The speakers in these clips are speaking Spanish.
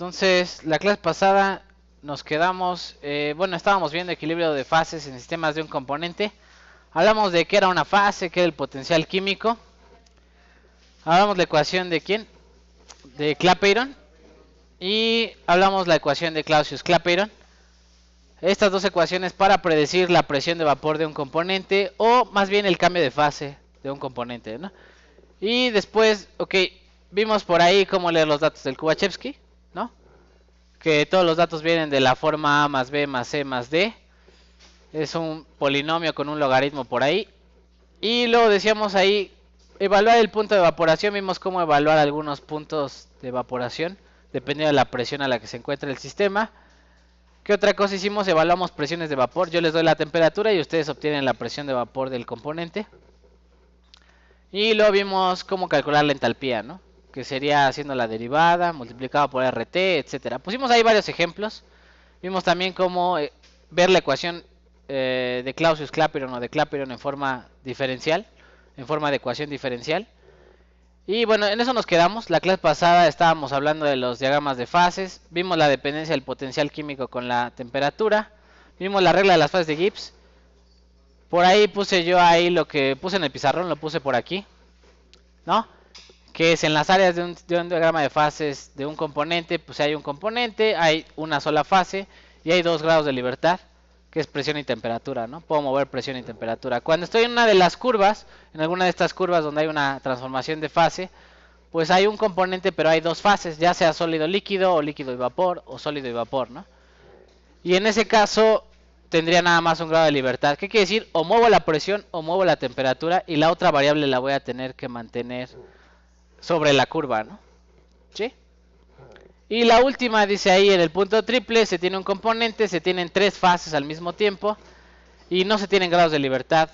Entonces, la clase pasada nos quedamos, bueno, estábamos viendo equilibrio de fases en sistemas de un componente. Hablamos de qué era una fase, qué era el potencial químico. Hablamos la ecuación de quién, de Clapeyron. Y hablamos la ecuación de Clausius-Clapeyron. Estas dos ecuaciones para predecir la presión de vapor de un componente, o más bien el cambio de fase de un componente, ¿no? Y después, vimos por ahí cómo leer los datos del Kubachevsky, ¿no? Que todos los datos vienen de la forma A más B más C más D. Es un polinomio con un logaritmo por ahí. Y luego decíamos ahí, evaluar el punto de evaporación. Vimos cómo evaluar algunos puntos de evaporación, dependiendo de la presión a la que se encuentra el sistema. ¿Qué otra cosa hicimos? Evaluamos presiones de vapor. Yo les doy la temperatura y ustedes obtienen la presión de vapor del componente. Y luego vimos cómo calcular la entalpía, ¿no? Que sería haciendo la derivada, multiplicado por RT, etcétera. Pusimos ahí varios ejemplos. Vimos también cómo ver la ecuación de Clausius-Clapeyron o de Clapeyron en forma diferencial, en forma de ecuación diferencial. Y bueno, en eso nos quedamos. La clase pasada estábamos hablando de los diagramas de fases. Vimos la dependencia del potencial químico con la temperatura. Vimos la regla de las fases de Gibbs. Por ahí puse yo ahí lo que puse en el pizarrón, lo puse por aquí, ¿no? Que es en las áreas de un diagrama de fases de un componente, pues hay un componente, hay una sola fase y hay 2 grados de libertad, que es presión y temperatura, ¿no? Puedo mover presión y temperatura. Cuando estoy en una de las curvas, en alguna de estas curvas donde hay una transformación de fase, pues hay un componente, pero hay 2 fases, ya sea sólido líquido o líquido y vapor o sólido y vapor, ¿no? Y en ese caso tendría nada más un grado de libertad. ¿Qué quiere decir? O muevo la presión o muevo la temperatura y la otra variable la voy a tener que mantener sobre la curva, ¿no? ¿Sí? Y la última dice ahí en el punto triple, se tiene un componente, se tienen 3 fases al mismo tiempo y no se tienen grados de libertad.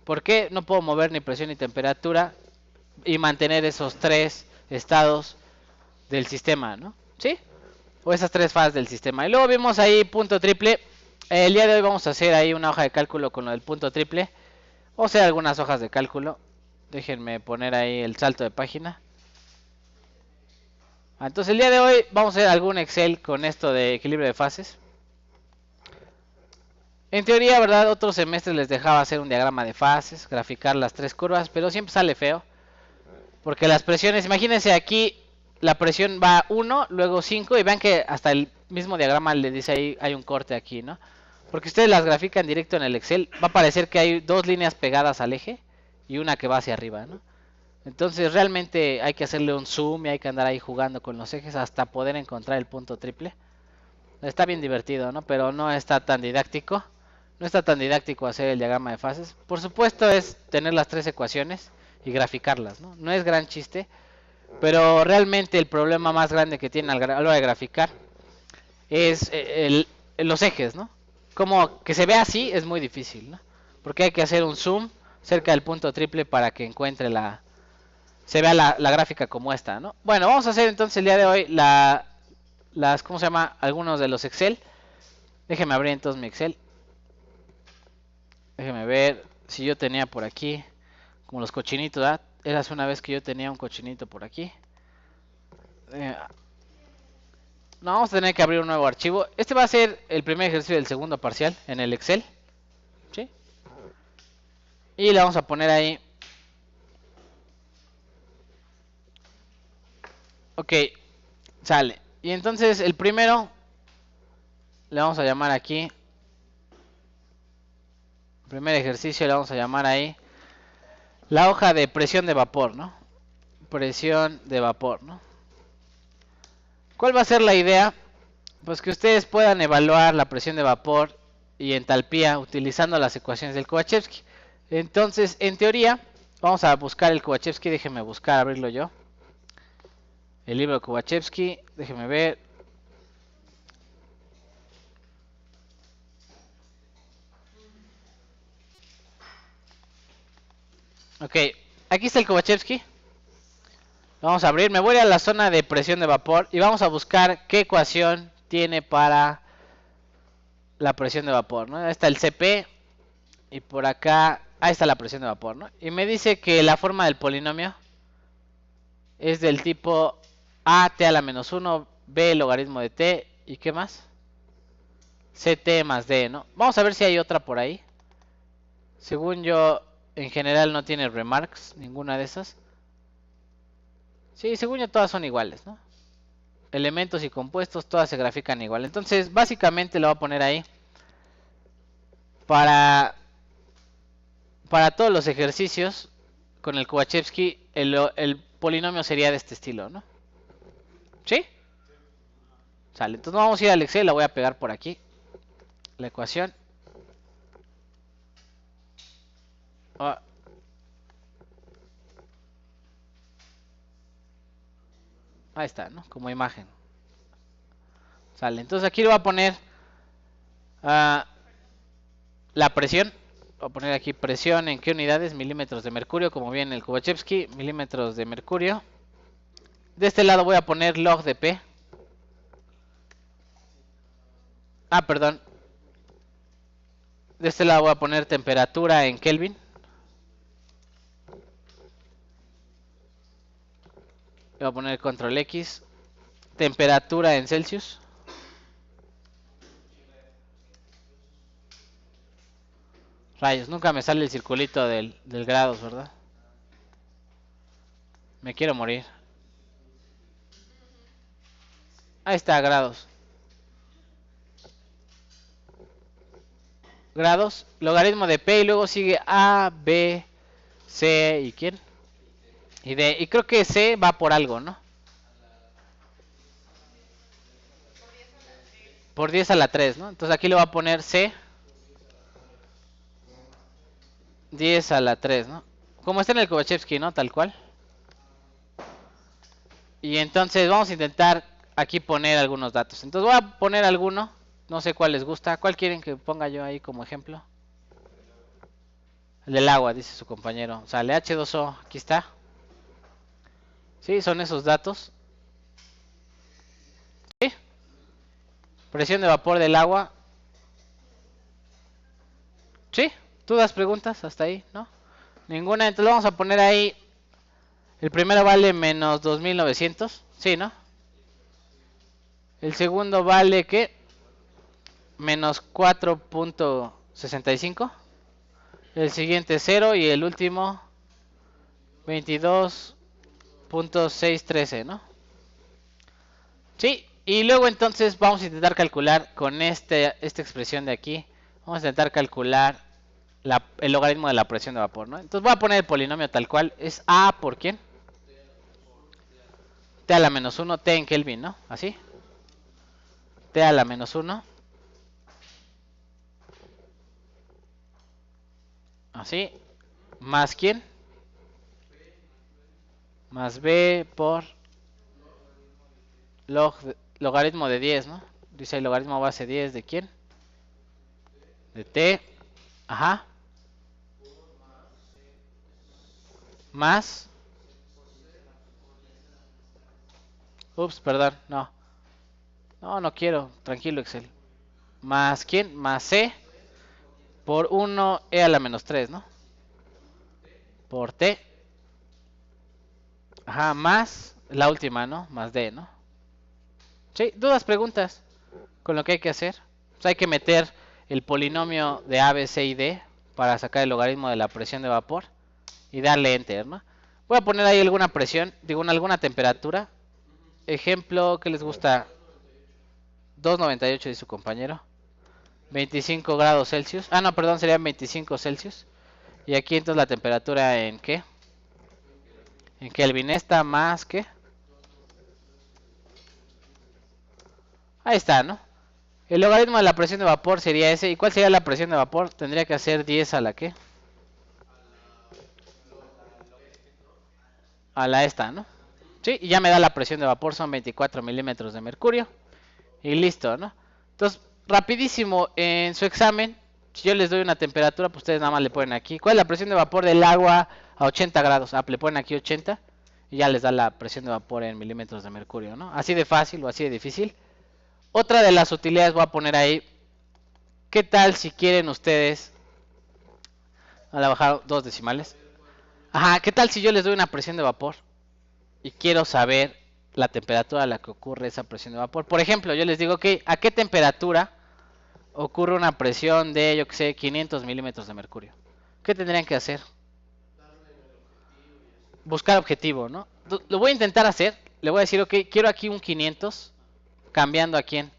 ¿Por qué? No puedo mover ni presión ni temperatura y mantener esos 3 estados del sistema, ¿no? ¿Sí? O esas 3 fases del sistema. Y luego vimos ahí punto triple. El día de hoy vamos a hacer ahí una hoja de cálculo con lo del punto triple. O sea, algunas hojas de cálculo. Déjenme poner ahí el salto de página. Entonces el día de hoy vamos a hacer algún Excel con esto de equilibrio de fases. En teoría, ¿verdad? Otros semestres les dejaba hacer un diagrama de fases, graficar las 3 curvas, pero siempre sale feo. Porque las presiones, imagínense aquí, la presión va 1, luego 5, y vean que hasta el mismo diagrama le dice ahí, hay un corte aquí, ¿no? Porque ustedes las grafican directo en el Excel, va a parecer que hay 2 líneas pegadas al eje y una que va hacia arriba, ¿no? Entonces realmente hay que hacerle un zoom y hay que andar ahí jugando con los ejes hasta poder encontrar el punto triple. Está bien divertido, ¿no? Pero no está tan didáctico. No está tan didáctico hacer el diagrama de fases. Por supuesto es tener las 3 ecuaciones y graficarlas, ¿no? No es gran chiste, pero realmente el problema más grande que tiene a la hora de graficar es los ejes, ¿no? Como que se vea así es muy difícil, ¿no? Porque hay que hacer un zoom cerca del punto triple para que encuentre se vea la gráfica como esta, ¿no? Bueno, vamos a hacer entonces el día de hoy ¿cómo se llama? Algunos de los Excel. Déjenme abrir entonces mi Excel. Déjenme ver si yo tenía por aquí como los cochinitos, ¿verdad? Era hace una vez que yo tenía un cochinito por aquí. No, vamos a tener que abrir un nuevo archivo. Este va a ser el primer ejercicio del segundo parcial en el Excel, ¿sí? Y le vamos a poner ahí. Ok, sale. Y entonces el primero le vamos a llamar aquí. El primer ejercicio le vamos a llamar ahí la hoja de presión de vapor, ¿no? Presión de vapor, ¿no? ¿Cuál va a ser la idea? Pues que ustedes puedan evaluar la presión de vapor y entalpía utilizando las ecuaciones del Kubachevsky. Entonces, en teoría, vamos a buscar el Kubachevsky. Déjenme buscar, abrirlo yo. El libro de Kubachevsky, déjenme ver. Ok, aquí está el Kubachevsky. Vamos a abrir, me voy a la zona de presión de vapor y vamos a buscar qué ecuación tiene para la presión de vapor, ¿no? Ahí está el CP y por acá, ahí está la presión de vapor, ¿no? Y me dice que la forma del polinomio es del tipo AT a la menos 1, B logaritmo de T. ¿Y qué más? CT más D, ¿no? Vamos a ver si hay otra por ahí. Según yo, en general no tiene remarks, ninguna de esas. Sí, según yo todas son iguales, ¿no? Elementos y compuestos, todas se grafican igual. Entonces, básicamente lo voy a poner ahí. Para todos los ejercicios, con el Kuwachevsky, el polinomio sería de este estilo, ¿no? ¿Sí? Sale, entonces vamos a ir al Excel, la voy a pegar por aquí. La ecuación. Ah. Ahí está, ¿no? Como imagen. Sale, entonces aquí le voy a poner la presión. Voy a poner aquí presión en qué unidades, milímetros de mercurio, como viene el Kuwachevsky, milímetros de mercurio. De este lado voy a poner log de P. Ah, perdón. De este lado voy a poner temperatura en Kelvin. Voy a poner control X. Temperatura en Celsius. Rayos, nunca me sale el circulito del grados, ¿verdad? Me quiero morir. Ahí está, grados. Grados, logaritmo de P y luego sigue A, B, C y ¿quién? Y D. Y creo que C va por algo, ¿no? Por 10 a la 3, ¿no? Entonces aquí le voy a poner C 10 a la 3, ¿no? Como está en el Kuwachevsky, ¿no? Tal cual. Y entonces vamos a intentar aquí poner algunos datos. Entonces voy a poner alguno. No sé cuál les gusta. ¿Cuál quieren que ponga yo ahí como ejemplo? El del agua, dice su compañero. Sale H2O. Aquí está. Sí, son esos datos. ¿Sí? Presión de vapor del agua. ¿Sí? ¿Tú das preguntas hasta ahí? ¿No? Ninguna. Entonces vamos a poner ahí. El primero vale menos 2900. Sí, ¿no? El segundo vale ¿qué? Menos 4.65. El siguiente 0 y el último 22.613, ¿no? Sí, y luego entonces vamos a intentar calcular con esta expresión de aquí. Vamos a intentar calcular el logaritmo de la presión de vapor, ¿no? Entonces voy a poner el polinomio tal cual. Es A por ¿quién? T a la menos 1, T en Kelvin, ¿no? Así. T a la menos 1. Así. Más ¿quién? Más B por logaritmo de 10, ¿no? Dice el logaritmo base 10 de ¿quién? De T. Ajá. Más. Ups, perdón, no. No quiero. Tranquilo, Excel. Más ¿quién? Más C por 1 E a la menos 3, ¿no? Por T. Ajá, más la última, ¿no? Más D, ¿no? Sí, dudas, preguntas con lo que hay que hacer. Pues hay que meter el polinomio de A, B, C y D para sacar el logaritmo de la presión de vapor y darle enter, ¿no? Voy a poner ahí alguna presión, digo, alguna temperatura. Ejemplo, ¿qué les gusta? 298 dice su compañero. 25 grados Celsius. Ah, no, perdón, serían 25 Celsius. Y aquí entonces la temperatura en ¿qué? En Kelvin está más que. Ahí está, ¿no? El logaritmo de la presión de vapor sería ese. ¿Y cuál sería la presión de vapor? Tendría que hacer 10 a la ¿qué? A la esta, ¿no? Sí, y ya me da la presión de vapor, son 24 milímetros de mercurio. Y listo, ¿no? Entonces, rapidísimo, en su examen, si yo les doy una temperatura, pues ustedes nada más le ponen aquí. ¿Cuál es la presión de vapor del agua a 80 grados? Ah, le ponen aquí 80 y ya les da la presión de vapor en milímetros de mercurio, ¿no? Así de fácil o así de difícil. Otra de las utilidades voy a poner ahí. ¿Qué tal si quieren ustedes? A la bajar 2 decimales. Ajá, ¿qué tal si yo les doy una presión de vapor? Y quiero saber la temperatura a la que ocurre esa presión de vapor. Por ejemplo, yo les digo que ¿a qué temperatura ocurre una presión de, yo que sé, 500 milímetros de mercurio? ¿Qué tendrían que hacer? Buscar objetivo, ¿no? Lo voy a intentar hacer. Le voy a decir, ok, quiero aquí un 500, cambiando a quién,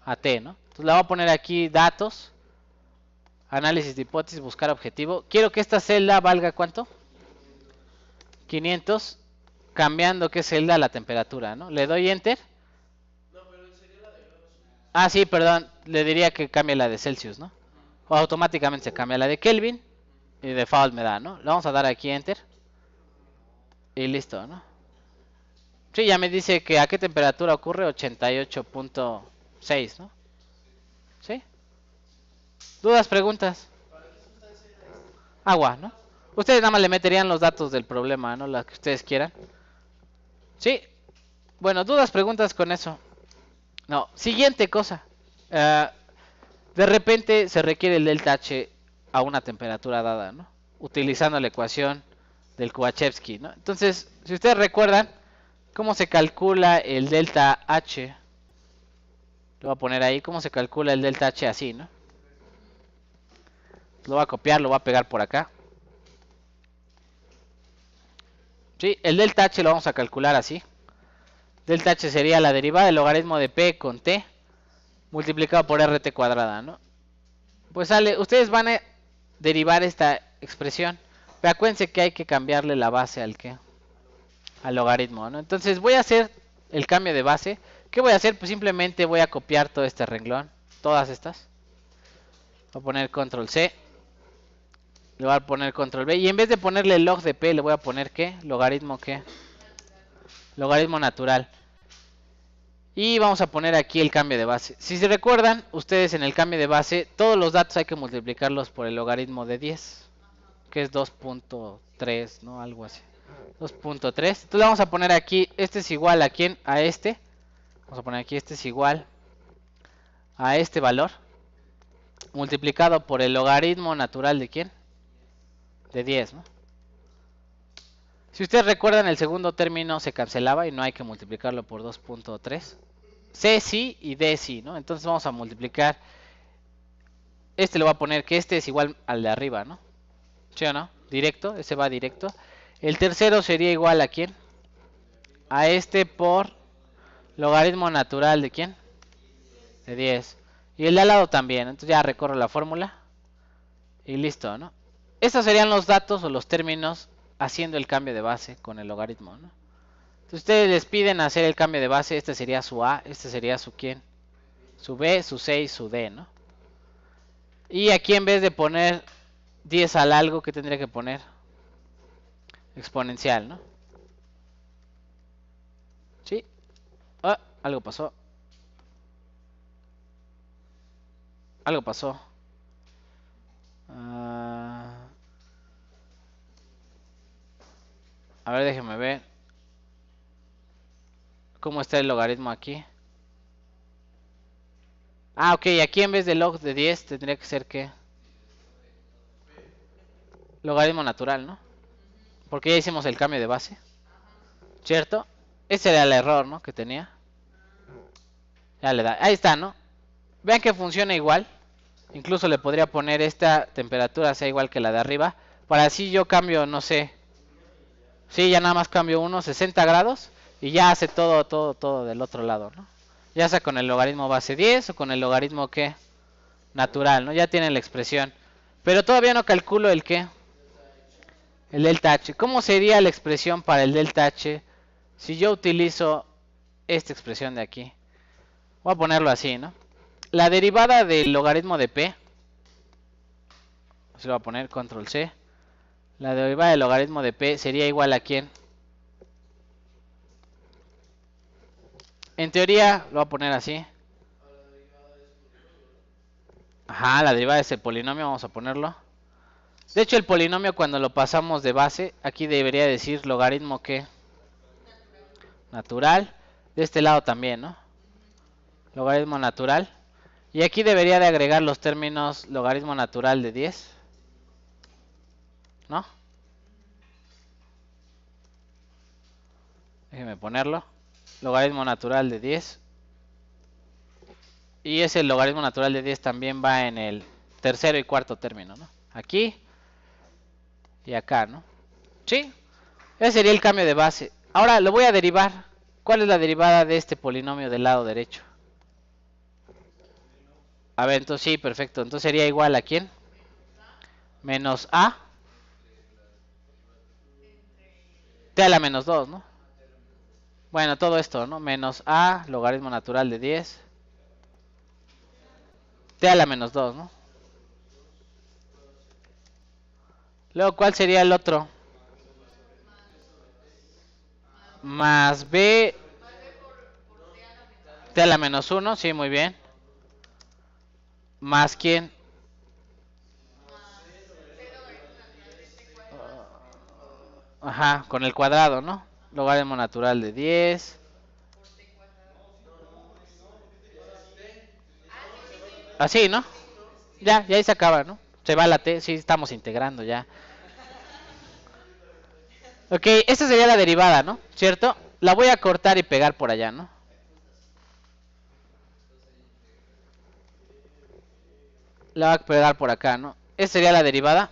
a T, ¿no? Entonces le voy a poner aquí datos, análisis de hipótesis, buscar objetivo. Quiero que esta celda valga ¿cuánto? 500, cambiando qué celda la temperatura, ¿no? Le doy enter. Ah, sí, perdón, le diría que cambie la de Celsius, ¿no? O automáticamente se cambia la de Kelvin y default me da, ¿no? Le vamos a dar aquí enter y listo, ¿no? Sí, ya me dice que a qué temperatura ocurre 88.6, ¿no? ¿Sí? ¿Dudas, preguntas? Agua, ¿no? Ustedes nada más le meterían los datos del problema, ¿no? Las que ustedes quieran. Sí. Bueno, dudas, preguntas con eso. No, siguiente cosa. De repente se requiere el delta H a una temperatura dada, ¿no? Utilizando la ecuación del Kowaczewski, ¿no? Entonces, si ustedes recuerdan cómo se calcula el delta H, lo voy a poner ahí, cómo se calcula el delta H así, ¿no? Lo voy a copiar, lo voy a pegar por acá. Sí, el delta H lo vamos a calcular así. Delta H sería la derivada del logaritmo de P con T multiplicado por RT cuadrada, ¿no? Pues sale, ustedes van a derivar esta expresión. Pero acuérdense que hay que cambiarle la base al que, al logaritmo, ¿no? Entonces voy a hacer el cambio de base. ¿Qué voy a hacer? Pues simplemente voy a copiar todo este renglón, todas estas. Voy a poner control C. Le voy a poner control V. Y en vez de ponerle log de P, le voy a poner ¿qué? Logaritmo ¿qué? Logaritmo natural. Y vamos a poner aquí el cambio de base. Si se recuerdan, ustedes en el cambio de base, todos los datos hay que multiplicarlos por el logaritmo de 10. Que es 2.3, ¿no? Algo así. 2.3. Entonces le vamos a poner aquí, este es igual a quién? A este. Vamos a poner aquí, este es igual a este valor. Multiplicado por el logaritmo natural de quién? De 10, ¿no? Si ustedes recuerdan, el segundo término se cancelaba y no hay que multiplicarlo por 2.3. C sí y D sí, ¿no? Entonces vamos a multiplicar. Este le voy a poner que este es igual al de arriba, ¿no? ¿Sí o no? Directo, ese va directo. El tercero sería igual a quién? A este por logaritmo natural de quién? De 10. Y el de al lado también. Entonces ya recorro la fórmula. Y listo, ¿no? Estos serían los datos o los términos haciendo el cambio de base con el logaritmo, ¿no? Si ustedes les piden hacer el cambio de base, este sería su A, este sería su quién, su B, su C y su D, ¿no? Y aquí en vez de poner 10 al algo, ¿qué tendría que poner? Exponencial, ¿no? ¿Sí? Ah, algo pasó. Algo pasó. A ver, déjenme ver. ¿Cómo está el logaritmo aquí? Ah, ok, aquí en vez de log de 10 tendría que ser ¿qué? Logaritmo natural, ¿no? Porque ya hicimos el cambio de base. ¿Cierto? Ese era el error, ¿no? Que tenía. Ya le da. Ahí está, ¿no? Vean que funciona igual. Incluso le podría poner esta temperatura sea igual que la de arriba. Para así yo cambio, no sé. Sí, ya nada más cambio uno, 60 grados. Y ya hace todo del otro lado, ¿no? Ya sea con el logaritmo base 10 o con el logaritmo ¿qué? Natural, ¿no? Ya tienen la expresión. Pero todavía no calculo el ¿qué? El delta H. ¿Cómo sería la expresión para el delta H si yo utilizo esta expresión de aquí? Voy a ponerlo así, ¿no? La derivada del logaritmo de P. Se lo voy a poner control C. La derivada del logaritmo de P sería igual a ¿quién? En teoría lo voy a poner así. Ajá, la derivada de ese polinomio vamos a ponerlo. De hecho el polinomio cuando lo pasamos de base, aquí debería decir logaritmo ¿qué? Natural. De este lado también, ¿no? Logaritmo natural. Y aquí debería de agregar los términos logaritmo natural de 10. ¿No? Déjenme ponerlo. logaritmo natural de 10. Y ese logaritmo natural de 10 también va en el tercero y cuarto término, ¿no? Aquí y acá, ¿no? ¿Sí? Ese sería el cambio de base. Ahora lo voy a derivar. ¿Cuál es la derivada de este polinomio del lado derecho? A ver, entonces sí, perfecto. Entonces sería igual a ¿quién? Menos a t a la menos 2, ¿no? Bueno, todo esto, ¿no? Menos a logaritmo natural de 10 t a la menos 2, ¿no? Luego, ¿cuál sería el otro? Más b t a la menos 1, sí, muy bien. Más quién? Ajá, con el cuadrado, ¿no? Logaritmo natural de 10. Así, ¿no? Ya ahí se acaba, ¿no? Se va la t, sí, estamos integrando ya. Ok, esta sería la derivada, ¿no? ¿Cierto? La voy a cortar y pegar por allá, ¿no? La voy a pegar por acá, ¿no? Esta sería la derivada.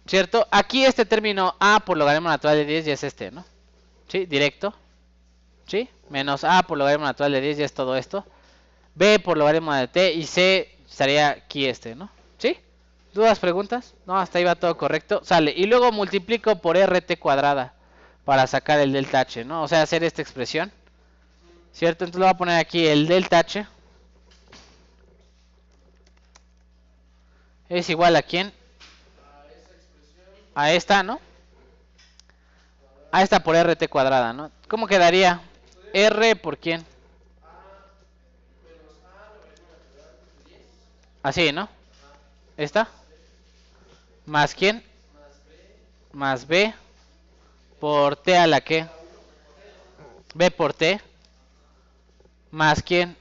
¿Cierto? Aquí este término a por logaritmo natural de 10 ya es este, ¿no? ¿Sí? Directo. ¿Sí? Menos a por logaritmo natural de 10 ya es todo esto. B por logaritmo de t y c estaría aquí este, ¿no? ¿Sí? ¿Dudas, preguntas? No, hasta ahí va todo correcto. Sale. Y luego multiplico por rt cuadrada para sacar el delta h, ¿no? O sea, hacer esta expresión. ¿Cierto? Entonces le voy a poner aquí el delta h. Es igual a quién? A esta, ¿no? A esta por rt cuadrada, ¿no? ¿Cómo quedaría? R por quién? Así, ¿no? ¿Esta? ¿Más quién? Más b por t a la que. B por t. ¿Más quién?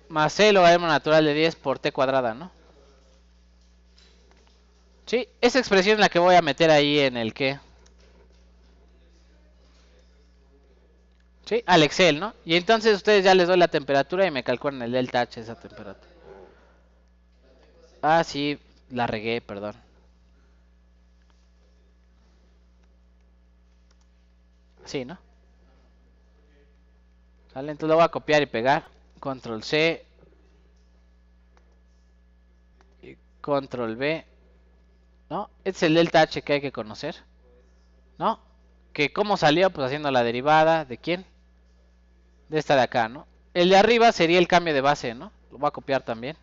Más c logaritmo natural de 10 por t cuadrada, ¿no? Sí, esa expresión es la que voy a meter ahí en el que. Sí, al Excel, ¿no? Y entonces ustedes ya les doy la temperatura y me calculan el delta H de esa temperatura. Ah, sí, la regué, perdón. Sí, ¿no? ¿Sale? Entonces lo voy a copiar y pegar. Control C. Y Control V. ¿No? Este es el delta H que hay que conocer. ¿No? Que cómo salió, pues haciendo la derivada. ¿De quién? De esta de acá, ¿no? El de arriba sería el cambio de base, ¿no? Lo voy a copiar también.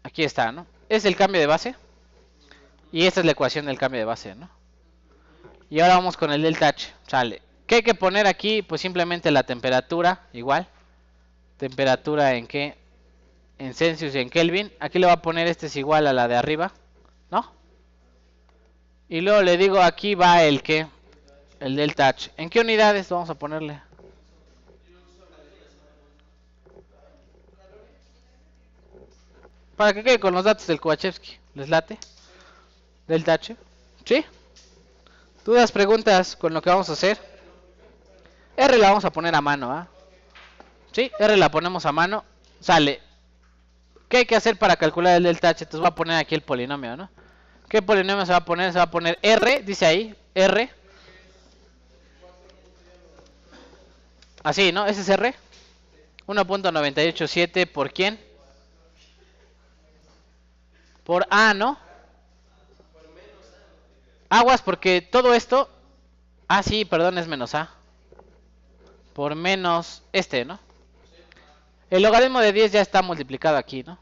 Aquí está, ¿no? Es el cambio de base. Y esta es la ecuación del cambio de base, ¿no? Y ahora vamos con el delta H. Sale. ¿Qué hay que poner aquí? Pues simplemente la temperatura, igual. Temperatura en qué? En Celsius y en Kelvin. Aquí le voy a poner este es igual a la de arriba, ¿no? Y luego le digo aquí va el qué? El delta H. ¿En qué unidades vamos a ponerle? Para que quede con los datos del Kovačevski. ¿Les late? Delta H. ¿Sí? ¿Dudas, preguntas con lo que vamos a hacer? R la vamos a poner a mano, ¿ah? ¿Sí? R la ponemos a mano. Sale. ¿Qué hay que hacer para calcular el delta H? Entonces voy a poner aquí el polinomio, ¿no? ¿Qué polinomio se va a poner? Se va a poner R, dice ahí, R. Así, ¿no? Ese es R. 1.987 por quién? Por A, ¿no? Aguas porque todo esto... Ah, sí, perdón, es menos A. Por menos este, ¿no? El logaritmo de 10 ya está multiplicado aquí, ¿no?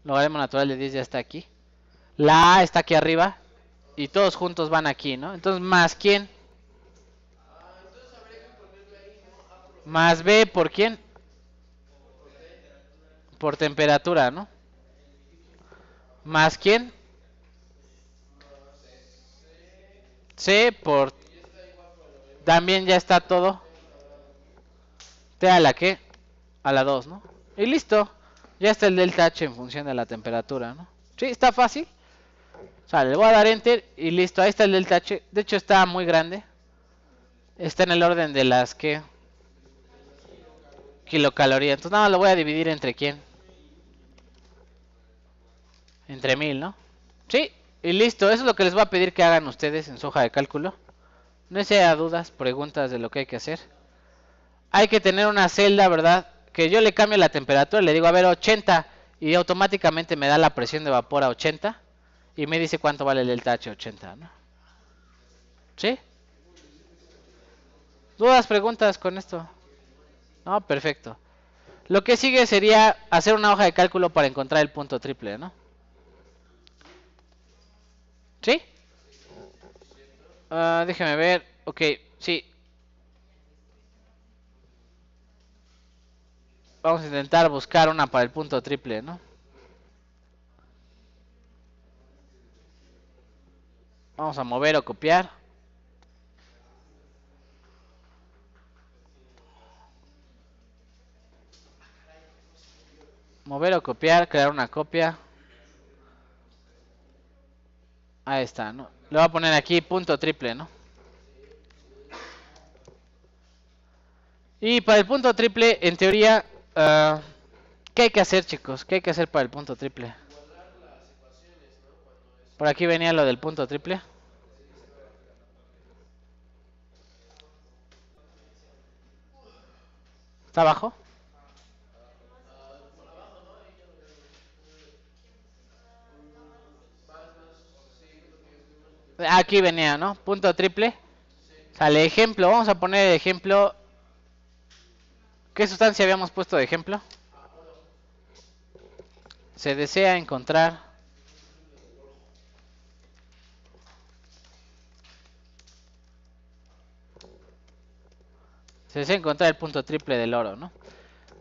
El logaritmo natural de 10 ya está aquí. La A está aquí arriba. Y todos juntos van aquí, ¿no? Entonces, ¿más quién? Más B, ¿por quién? Por temperatura, ¿no? ¿Más quién? C, por... También ya está todo. T a la que? A la 2, ¿no? Y listo. Ya está el delta H en función de la temperatura, ¿no? Sí, está fácil. Sale, le voy a dar enter y listo. Ahí está el delta H. De hecho está muy grande. Está en el orden de las que kilocalorías. Entonces nada más lo voy a dividir entre quién. Entre 1000, ¿no? Sí, y listo. Eso es lo que les voy a pedir que hagan ustedes en su hoja de cálculo. No sea dudas, preguntas de lo que hay que hacer. Hay que tener una celda, ¿verdad? Que yo le cambie la temperatura, le digo, a ver, 80, y automáticamente me da la presión de vapor a 80, y me dice cuánto vale el delta H 80, ¿no? ¿Sí? ¿Dudas, preguntas con esto? No, perfecto. Lo que sigue sería hacer una hoja de cálculo para encontrar el punto triple, ¿no? ¿Sí? Déjeme ver. Ok, sí. Vamos a intentar buscar una para el punto triple, ¿no? Vamos a mover o copiar. Mover o copiar, crear una copia. Ahí está, ¿no? Le voy a poner aquí punto triple, ¿no? Y para el punto triple, en teoría, ¿qué hay que hacer, chicos? ¿Qué hay que hacer para el punto triple? Por aquí venía lo del punto triple. ¿Está abajo? Aquí venía, ¿no? Punto triple. Sale ejemplo. Vamos a poner el ejemplo. ¿Qué sustancia habíamos puesto de ejemplo? Se desea encontrar. Se desea encontrar el punto triple del oro, ¿no?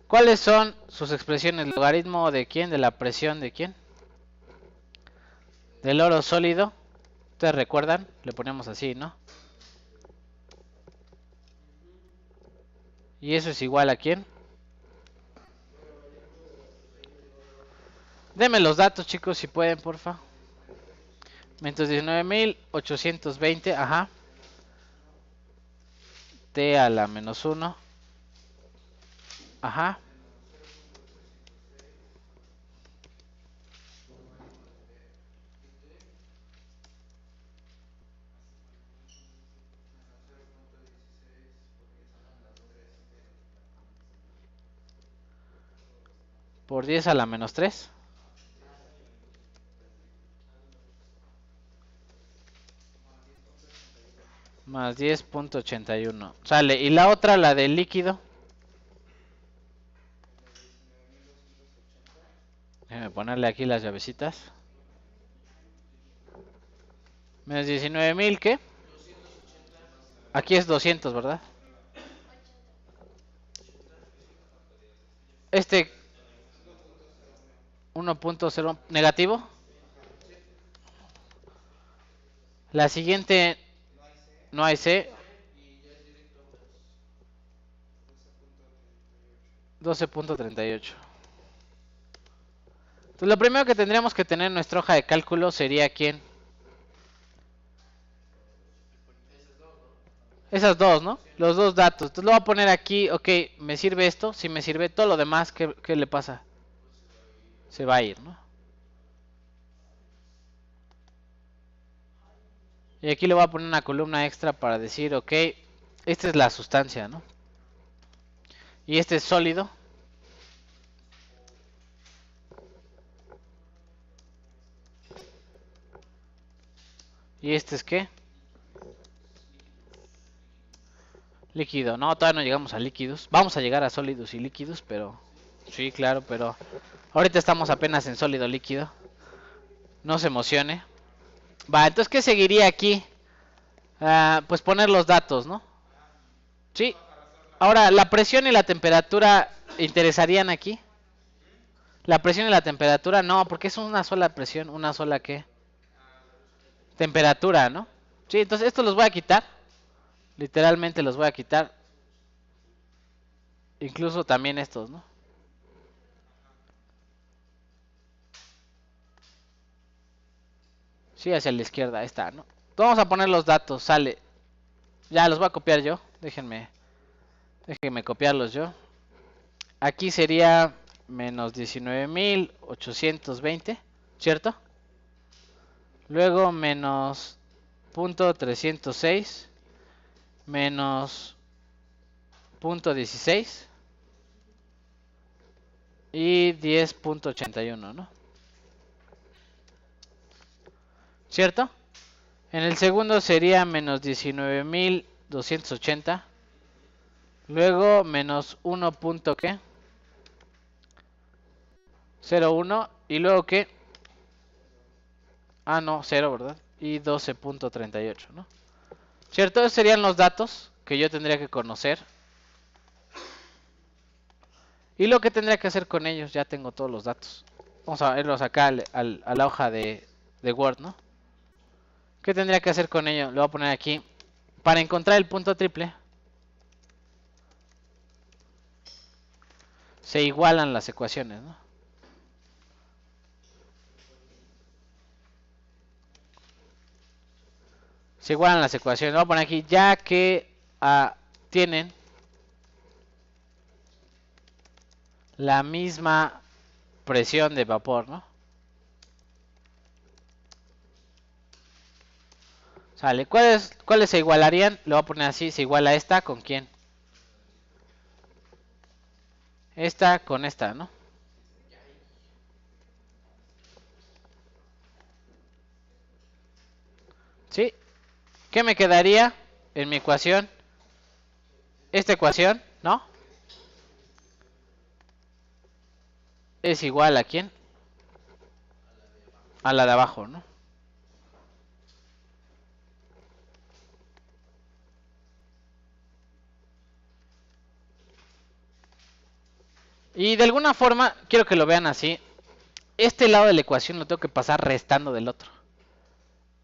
¿Cuáles son sus expresiones? ¿Logaritmo de quién? ¿De la presión de quién? Del oro sólido. ¿Ustedes recuerdan? Le ponemos así, ¿no? ¿Y eso es igual a quién? Denme los datos, chicos, si pueden, porfa. 19.820, ajá. T a la menos 1. Ajá. Por 10 a la menos 3. Más 10.81. Sale. Y la otra, la del líquido. Déjenme ponerle aquí las llavecitas. Menos 19.000, ¿qué? Aquí es 200, ¿verdad? Este 1.0 negativo. La siguiente no hay C. 12.38. Entonces lo primero que tendríamos que tener en nuestra hoja de cálculo sería ¿quién? Esas dos, ¿no? Los dos datos. Entonces lo voy a poner aquí, ok, me sirve esto. Si me sirve todo lo demás, ¿qué le pasa? Se va a ir, ¿no? Y aquí le voy a poner una columna extra para decir, ok, esta es la sustancia, ¿no? Y este es sólido. ¿Y este es qué? Líquido. No, todavía no llegamos a líquidos. Vamos a llegar a sólidos y líquidos, pero... Sí, claro, pero... Ahorita estamos apenas en sólido líquido. No se emocione. Va, entonces, ¿qué seguiría aquí? Pues poner los datos, ¿no? Sí. Ahora, ¿la presión y la temperatura interesarían aquí? La presión y la temperatura, no, porque es una sola presión, una sola ¿qué? Temperatura, ¿no? Sí, entonces estos los voy a quitar. Literalmente los voy a quitar. Incluso también estos, ¿no? Sí, hacia la izquierda, ahí está, ¿no? Vamos a poner los datos, sale. Ya los voy a copiar yo. Déjenme copiarlos yo. Aquí sería menos 19.820, ¿cierto? Luego menos .306 menos .16 y 10.81, ¿no? ¿Cierto? En el segundo sería menos 19.280. Luego menos 1. ¿Qué? 0,1. Y luego ¿qué? Ah, no, 0, ¿verdad? Y 12.38, ¿no? ¿Cierto? Esos serían los datos que yo tendría que conocer. Y lo que tendría que hacer con ellos, ya tengo todos los datos. Vamos a verlos acá a la hoja de Word, ¿no? ¿Qué tendría que hacer con ello? Le voy a poner aquí. Para encontrar el punto triple, se igualan las ecuaciones, ¿no? Se igualan las ecuaciones. Voy a poner aquí, ya que tienen la misma presión de vapor, ¿no? Sale. ¿Cuáles se igualarían? Le voy a poner así, se iguala esta con quién. Esta con esta, ¿no? ¿Sí? ¿Qué me quedaría en mi ecuación? Esta ecuación, ¿no? Es igual a quién? A la de abajo, ¿no? Y de alguna forma, quiero que lo vean así. Este lado de la ecuación lo tengo que pasar restando del otro.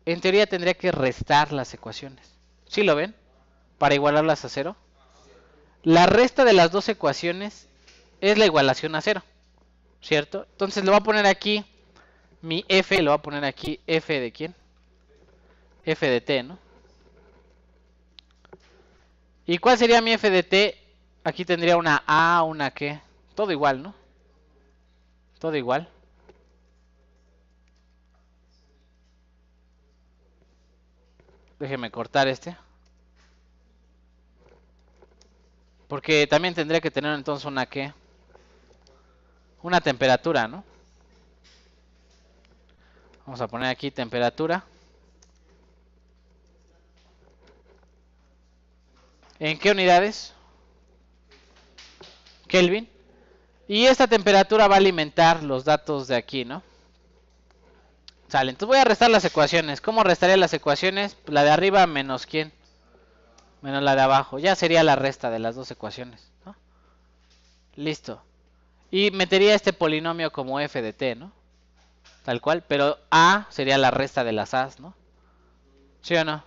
En teoría tendría que restar las ecuaciones. ¿Sí lo ven? Para igualarlas a 0. La resta de las dos ecuaciones es la igualación a 0. ¿Cierto? Entonces le voy a poner aquí mi f, lo voy a poner aquí f de quién? F de t, ¿no? ¿Y cuál sería mi f de t? Aquí tendría una a, una qué. Todo igual, ¿no? Todo igual. Déjeme cortar este. Porque también tendría que tener entonces una qué. Una temperatura, ¿no? Vamos a poner aquí temperatura. ¿En qué unidades? Kelvin. Y esta temperatura va a alimentar los datos de aquí, ¿no? Sale, entonces voy a restar las ecuaciones. ¿Cómo restaría las ecuaciones? La de arriba menos ¿quién? Menos la de abajo. Ya sería la resta de las dos ecuaciones, ¿no? Listo. Y metería este polinomio como f de t, ¿no? Tal cual, pero a sería la resta de las a's, ¿no? ¿Sí o no?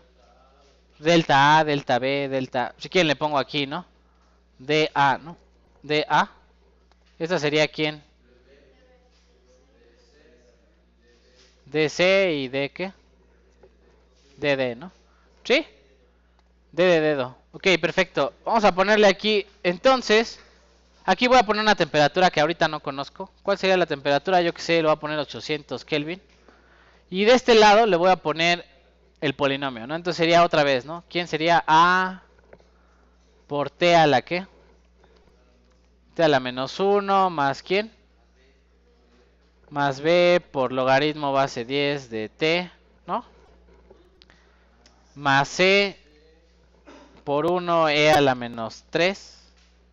Delta a, delta b, delta... Si quieren le pongo aquí, ¿no? dA, ¿no? dA. Esta sería ¿quién? DC y D, ¿qué? DD, ¿no? ¿Sí? D de dedo. Ok, perfecto. Vamos a ponerle aquí. Entonces, aquí voy a poner una temperatura que ahorita no conozco. ¿Cuál sería la temperatura? Yo que sé, le voy a poner 800 Kelvin. Y de este lado le voy a poner el polinomio, ¿no? Entonces sería otra vez, ¿no? ¿Quién sería? A por T a la ¿qué? T a la menos 1 más ¿quién? Más B por logaritmo base 10 de T, ¿no? Más C por 1 E a la menos 3,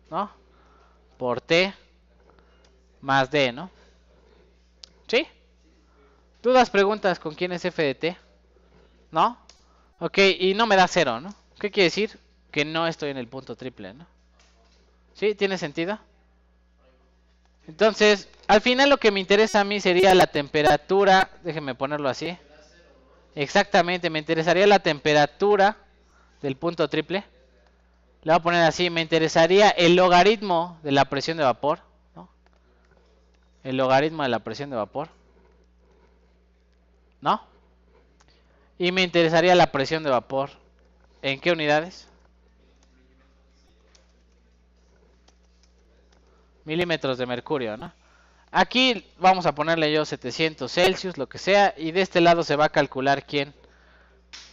¿no? Por T más D, ¿no? ¿Sí? ¿Dudas, preguntas con quién es f de t? ¿No? Ok, y no me da 0, ¿no? ¿Qué quiere decir? Que no estoy en el punto triple, ¿no? ¿Sí? ¿Tiene sentido? Entonces, al final lo que me interesa a mí sería la temperatura. Déjenme ponerlo así. Exactamente, me interesaría la temperatura del punto triple. Le voy a poner así, me interesaría el logaritmo de la presión de vapor, ¿no? El logaritmo de la presión de vapor, ¿no? Y me interesaría la presión de vapor. ¿En qué unidades? Milímetros de mercurio, ¿no? Aquí vamos a ponerle yo 700 Celsius, lo que sea. Y de este lado se va a calcular quién.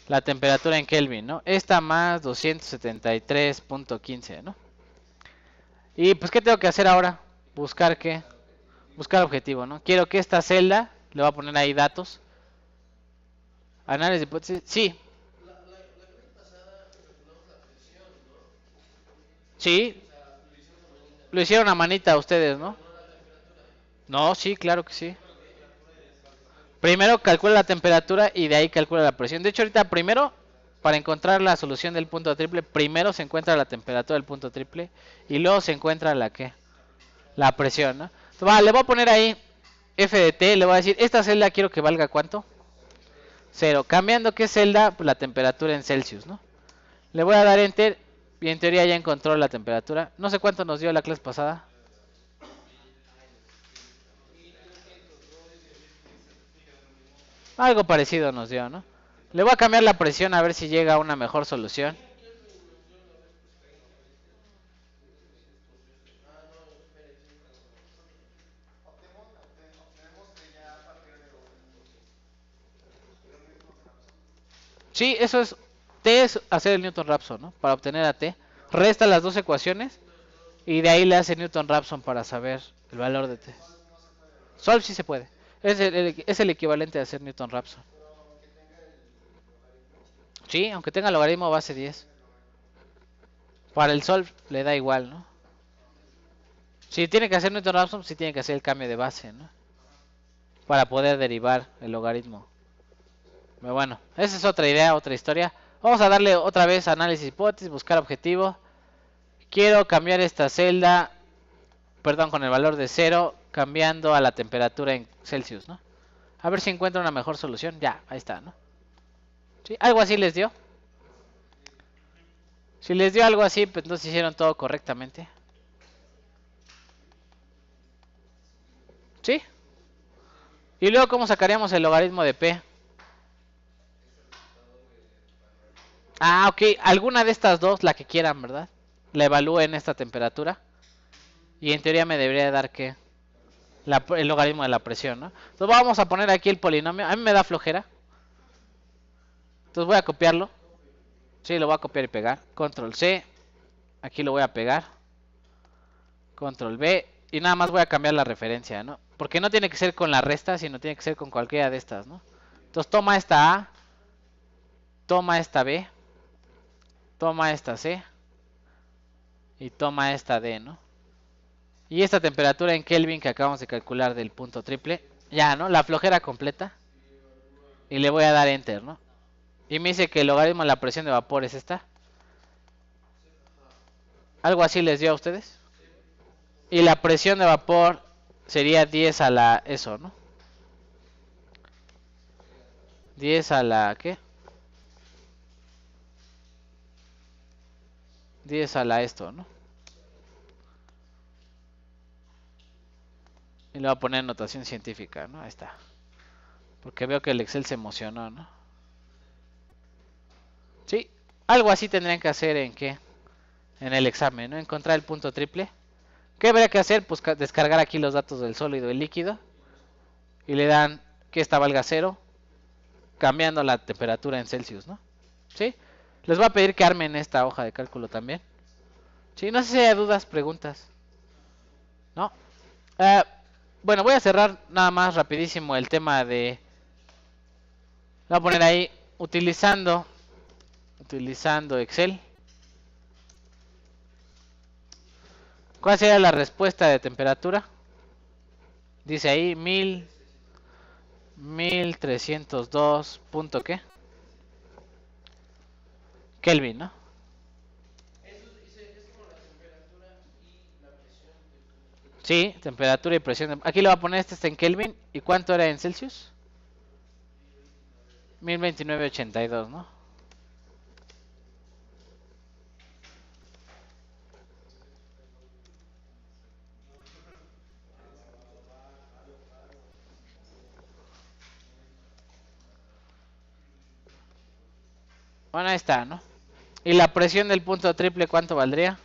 La temperatura en Kelvin, ¿no? Esta más 273.15, ¿no? Y pues, ¿qué tengo que hacer ahora? Buscar qué. Buscar objetivo, ¿no? Quiero que esta celda, le voy a poner ahí datos. Análisis de hipótesis. Sí. Sí. Lo hicieron a manita ustedes, ¿no? No, sí, claro que sí. Primero calcula la temperatura y de ahí calcula la presión. De hecho, ahorita primero, para encontrar la solución del punto triple, primero se encuentra la temperatura del punto triple y luego se encuentra la ¿qué? La presión, ¿no? Entonces, va, le voy a poner ahí F de T, le voy a decir, esta celda quiero que valga ¿cuánto? 0. Cambiando qué celda, pues la temperatura en Celsius, ¿no? Le voy a dar Enter y en teoría ya encontró la temperatura. No sé cuánto nos dio la clase pasada. Algo parecido nos dio, ¿no? Le voy a cambiar la presión a ver si llega a una mejor solución. Sí, eso es. T es hacer el Newton-Raphson, ¿no? Para obtener a T. Resta las dos ecuaciones y de ahí le hace Newton-Raphson para saber el valor de T. Solve sí se puede. Es el equivalente a hacer Newton-Raphson. Sí, aunque tenga logaritmo base 10. Para el solve le da igual, ¿no? Si tiene que hacer Newton-Raphson, sí tiene que hacer el cambio de base, ¿no? Para poder derivar el logaritmo. Pero bueno, esa es otra idea, otra historia. Vamos a darle otra vez análisis hipótesis, buscar objetivo. Quiero cambiar esta celda, perdón, con el valor de 0, cambiando a la temperatura en Celsius, ¿no? A ver si encuentro una mejor solución. Ya, ahí está, ¿no? ¿Sí? Algo así les dio. Si les dio algo así, pues entonces hicieron todo correctamente. ¿Sí? Y luego, ¿cómo sacaríamos el logaritmo de P? Ah, ok. Alguna de estas dos, la que quieran, ¿verdad? La evalúe en esta temperatura. Y en teoría me debería dar que el logaritmo de la presión, ¿no? Entonces vamos a poner aquí el polinomio. A mí me da flojera. Entonces voy a copiarlo. Sí, lo voy a copiar y pegar. Control C. Aquí lo voy a pegar. Control V. Y nada más voy a cambiar la referencia, ¿no? Porque no tiene que ser con la resta, sino tiene que ser con cualquiera de estas, ¿no? Entonces toma esta A. Toma esta B. Toma esta C. Y toma esta D, ¿no? Y esta temperatura en Kelvin que acabamos de calcular del punto triple. Ya, ¿no? La flojera completa. Y le voy a dar Enter, ¿no? Y me dice que el logaritmo de la presión de vapor es esta. Algo así les dio a ustedes. Y la presión de vapor sería 10 a la eso, ¿no? 10 a la ¿qué? 10 a la esto, ¿no? Y le voy a poner notación científica, ¿no? Ahí está. Porque veo que el Excel se emocionó, ¿no? Sí, algo así tendrían que hacer en qué? En el examen, ¿no? Encontrar el punto triple. ¿Qué habría que hacer? Pues descargar aquí los datos del sólido y líquido. Y le dan que esta valga 0, cambiando la temperatura en Celsius, ¿no? ¿Sí? Les voy a pedir que armen esta hoja de cálculo también. Sí, no sé si hay dudas, preguntas. ¿No? Eh, bueno, voy a cerrar nada más rapidísimo el tema de... Voy a poner ahí, utilizando Excel. ¿Cuál sería la respuesta de temperatura? Dice ahí 1302 punto qué. Kelvin, ¿no? Sí, temperatura y presión. Aquí le voy a poner este está en Kelvin. ¿Y cuánto era en Celsius? 1029.82, ¿no? Bueno, ahí está, ¿no? ¿Y la presión del punto triple cuánto valdría?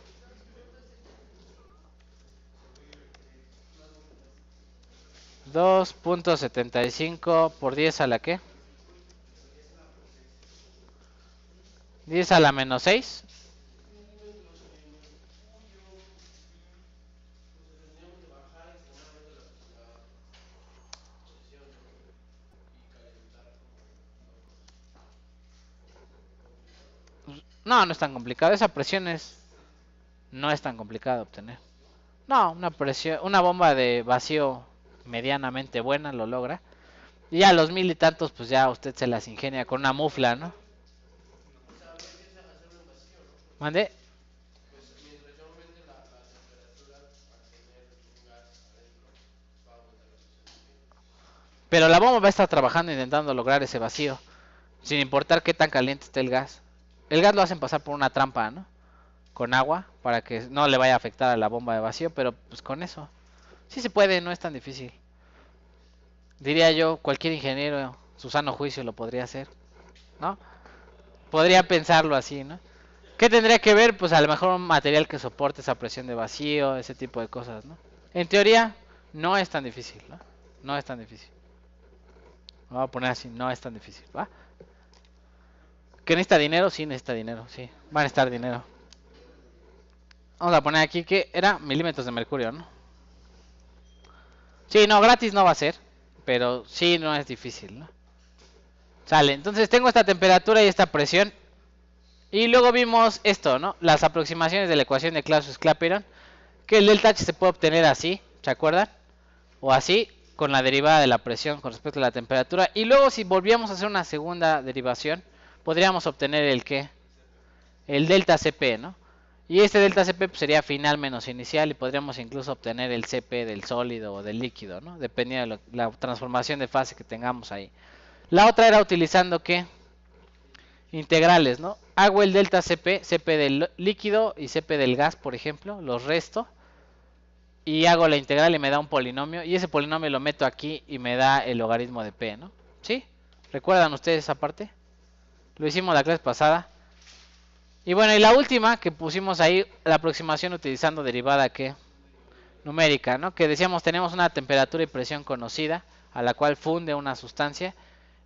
2.75 por 10 a la ¿qué? 10 a la menos 6. No, no es tan complicado. Esa presión no es tan complicado de obtener. No, una bomba de vacío medianamente buena lo logra. Y ya los mil y tantos, pues ya usted se las ingenia con una mufla, ¿no? ¿Mande? Pero la bomba va a estar trabajando intentando lograr ese vacío, sin importar qué tan caliente esté el gas. El gas lo hacen pasar por una trampa, ¿no? Con agua, para que no le vaya a afectar a la bomba de vacío, pero pues con eso. Sí se puede, no es tan difícil. Diría yo, cualquier ingeniero, su sano juicio lo podría hacer, ¿no? Podría pensarlo así, ¿no? ¿Qué tendría que ver? Pues a lo mejor un material que soporte esa presión de vacío, ese tipo de cosas, ¿no? En teoría, no es tan difícil, ¿no? No es tan difícil. Vamos a poner así, no es tan difícil, ¿va? ¿Que necesita dinero? Sí, necesita dinero, sí. Va a necesitar dinero. Vamos a poner aquí que era milímetros de mercurio, ¿no? Sí, no, gratis no va a ser, pero sí no es difícil, ¿no? Sale, entonces tengo esta temperatura y esta presión. Y luego vimos esto, ¿no? Las aproximaciones de la ecuación de Clausius-Clapeyron. Que el delta H se puede obtener así, ¿se acuerdan? O así, con la derivada de la presión con respecto a la temperatura. Y luego si volvíamos a hacer una segunda derivación, podríamos obtener el ¿qué? El delta Cp, ¿no? Y este delta Cp pues, sería final menos inicial y podríamos incluso obtener el Cp del sólido o del líquido, ¿no? Dependiendo de la transformación de fase que tengamos ahí. La otra era utilizando ¿qué? Integrales, ¿no? Hago el delta Cp, Cp del líquido y Cp del gas, por ejemplo, los resto. Y hago la integral y me da un polinomio. Y ese polinomio lo meto aquí y me da el logaritmo de p, ¿no? ¿Sí? ¿Recuerdan ustedes esa parte? Lo hicimos la clase pasada. Y bueno, y la última que pusimos ahí, la aproximación utilizando derivada que numérica, ¿no? Que decíamos tenemos una temperatura y presión conocida a la cual funde una sustancia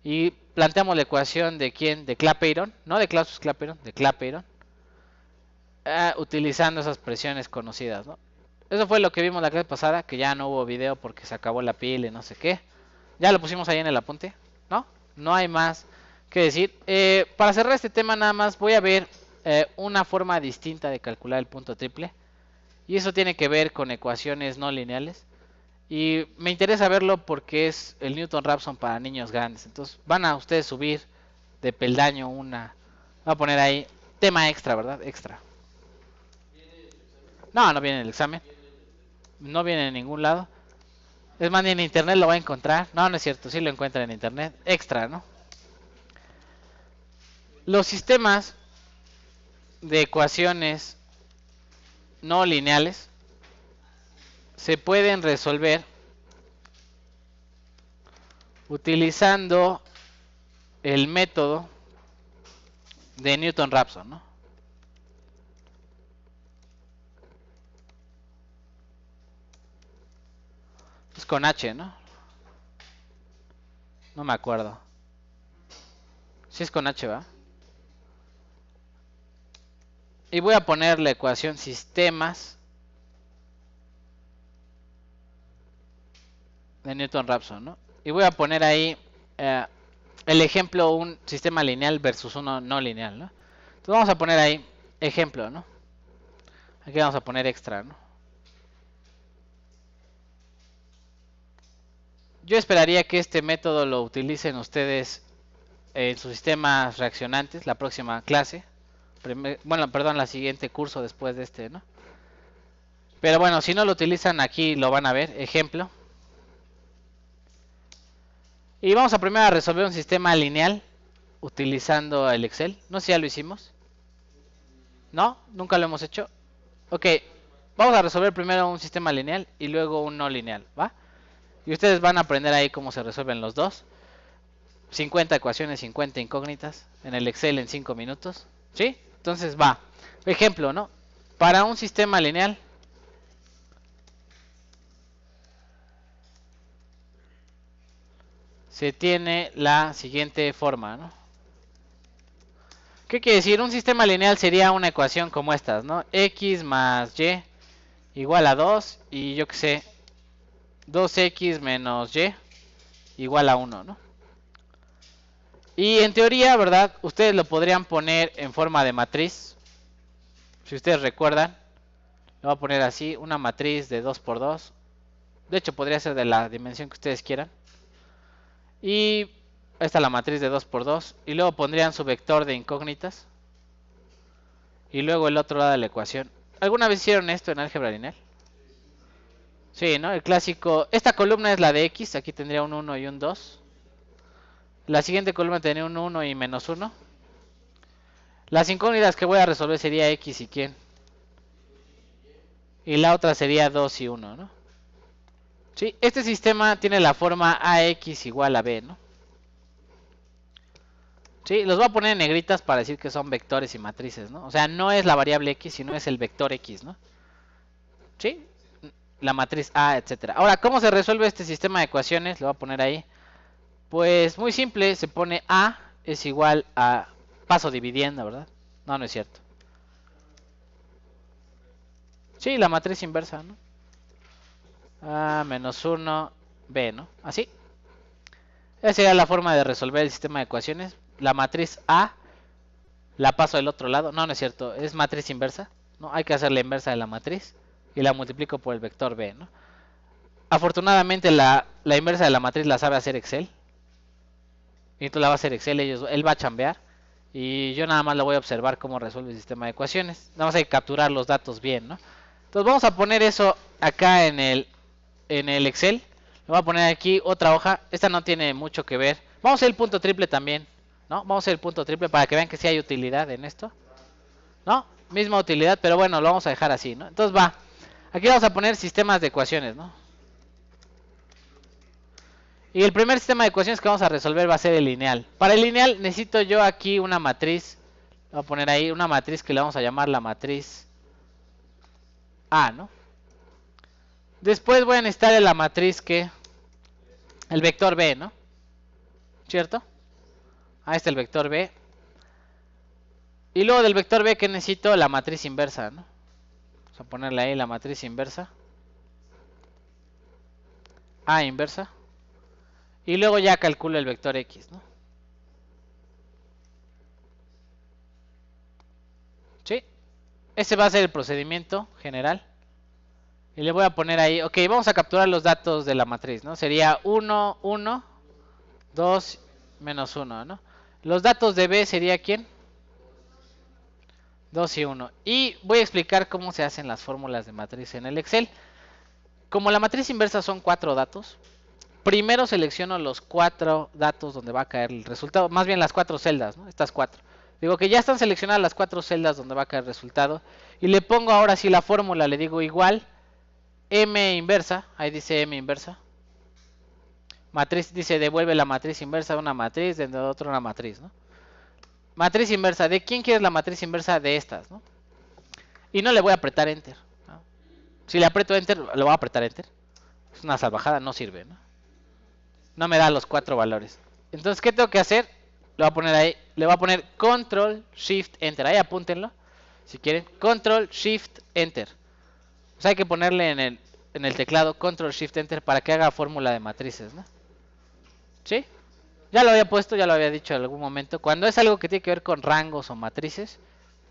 y planteamos la ecuación de quién, de Clapeyron, no de Clausius-Clapeyron, de Clapeyron, utilizando esas presiones conocidas, ¿no? Eso fue lo que vimos la clase pasada, que ya no hubo video porque se acabó la pila y no sé qué. Ya lo pusimos ahí en el apunte, ¿no? No hay más que decir. Para cerrar este tema nada más voy a ver una forma distinta de calcular el punto triple. Y eso tiene que ver con ecuaciones no lineales. Y me interesa verlo porque es el Newton-Raphson para niños grandes. Entonces van a ustedes subir de peldaño una... Voy a poner ahí tema extra, ¿verdad? Extra. No, no viene en el examen. No viene en ningún lado. Es más, ni en internet lo va a encontrar. No, no es cierto, sí lo encuentra en internet. Extra, ¿no? Los sistemas de ecuaciones no lineales se pueden resolver utilizando el método de Newton-Raphson, ¿no? Es con H, ¿no? No me acuerdo. Si es con H, ¿va? Y voy a poner la ecuación sistemas de Newton-Raphson, ¿no? Y voy a poner ahí el ejemplo, un sistema lineal versus uno no lineal, ¿no? Entonces vamos a poner ahí ejemplo, ¿no? Aquí vamos a poner extra, ¿no? Yo esperaría que este método lo utilicen ustedes en sus sistemas reaccionantes la próxima clase. Bueno, perdón, la siguiente curso después de este, ¿no? Pero bueno, si no lo utilizan aquí lo van a ver, ejemplo. Y vamos a primero a resolver un sistema lineal utilizando el Excel. No sé si ya lo hicimos. ¿No? ¿Nunca lo hemos hecho? Ok, vamos a resolver primero un sistema lineal y luego un no lineal, ¿va? Y ustedes van a aprender ahí cómo se resuelven los dos. 50 ecuaciones, 50 incógnitas en el Excel en 5 minutos. ¿Sí? Entonces va. Ejemplo, ¿no? Para un sistema lineal, se tiene la siguiente forma, ¿no? ¿Qué quiere decir? Un sistema lineal sería una ecuación como estas, ¿no? X más Y igual a 2 y yo que sé, 2x menos Y igual a 1, ¿no? Y en teoría, ¿verdad? Ustedes lo podrían poner en forma de matriz. Si ustedes recuerdan, lo voy a poner así, una matriz de 2 por 2. De hecho, podría ser de la dimensión que ustedes quieran. Y esta es la matriz de 2 por 2. Y luego pondrían su vector de incógnitas. Y luego el otro lado de la ecuación. ¿Alguna vez hicieron esto en álgebra lineal? Sí, ¿no? El clásico. Esta columna es la de X. Aquí tendría un 1 y un 2. La siguiente columna tendría un 1 y menos 1. Las incógnitas que voy a resolver sería X y quién. Y la otra sería 2 y 1, ¿no? Sí, este sistema tiene la forma AX igual a B, ¿no? Sí, los voy a poner en negritas para decir que son vectores y matrices, ¿no? O sea, no es la variable X, sino es el vector X, ¿no? Sí, la matriz A, etcétera. Ahora, ¿cómo se resuelve este sistema de ecuaciones? Lo voy a poner ahí. Pues muy simple, se pone A es igual a... Paso dividiendo, ¿verdad? No, no es cierto. Sí, la matriz inversa, ¿no? A menos 1, B, ¿no? Así. Esa sería la forma de resolver el sistema de ecuaciones. La matriz A la paso al otro lado. No, no es cierto. Es matriz inversa. No, hay que hacer la inversa de la matriz. Y la multiplico por el vector B, ¿no? Afortunadamente la inversa de la matriz la sabe hacer Excel. Y tú la va a hacer Excel. Él va a chambear. Y yo nada más lo voy a observar cómo resuelve el sistema de ecuaciones. Nada más hay que capturar los datos bien, ¿no? Entonces vamos a poner eso acá en el Excel. Le voy a poner aquí otra hoja. Esta no tiene mucho que ver. Vamos a hacer el punto triple también, ¿no? Vamos a hacer el punto triple para que vean que sí hay utilidad en esto, ¿no? Misma utilidad, pero bueno, lo vamos a dejar así, ¿no? Entonces va. Aquí vamos a poner sistemas de ecuaciones, ¿no? Y el primer sistema de ecuaciones que vamos a resolver va a ser el lineal. Para el lineal necesito yo aquí una matriz. Voy a poner ahí una matriz que le vamos a llamar la matriz A, ¿no? Después voy a necesitar la matriz que... El vector B, ¿no? ¿Cierto? Ahí está el vector B. Y luego del vector B que necesito la matriz inversa, ¿no? Vamos a ponerle ahí la matriz inversa. A inversa. Y luego ya calculo el vector X, ¿no? ¿Sí? Ese va a ser el procedimiento general. Y le voy a poner ahí, ok, vamos a capturar los datos de la matriz, ¿no? Sería 1, 1, 2, menos 1, ¿no? Los datos de B sería ¿quién? 2 y 1. Y voy a explicar cómo se hacen las fórmulas de matriz en el Excel. Como la matriz inversa son 4 datos, primero selecciono los 4 datos donde va a caer el resultado, más bien las 4 celdas, ¿no? Estas 4. Digo que ya están seleccionadas las 4 celdas donde va a caer el resultado. Y le pongo ahora sí la fórmula, le digo igual M inversa, ahí dice M inversa. Matriz dice devuelve la matriz inversa de una matriz, de otra una matriz, ¿no? Matriz inversa, ¿de quién quieres la matriz inversa? De estas, ¿no? Y no le voy a apretar Enter, ¿no? Si le aprieto Enter, le voy a apretar Enter. Es una salvajada, no sirve, ¿no? No me da los 4 valores. Entonces, ¿qué tengo que hacer? Le voy a poner ahí, le voy a poner Control Shift Enter. Ahí apúntenlo, si quieren. Control Shift Enter. O sea, hay que ponerle en el teclado Control Shift Enter para que haga fórmula de matrices, ¿no? ¿Sí? Ya lo había puesto, ya lo había dicho en algún momento. Cuando es algo que tiene que ver con rangos o matrices,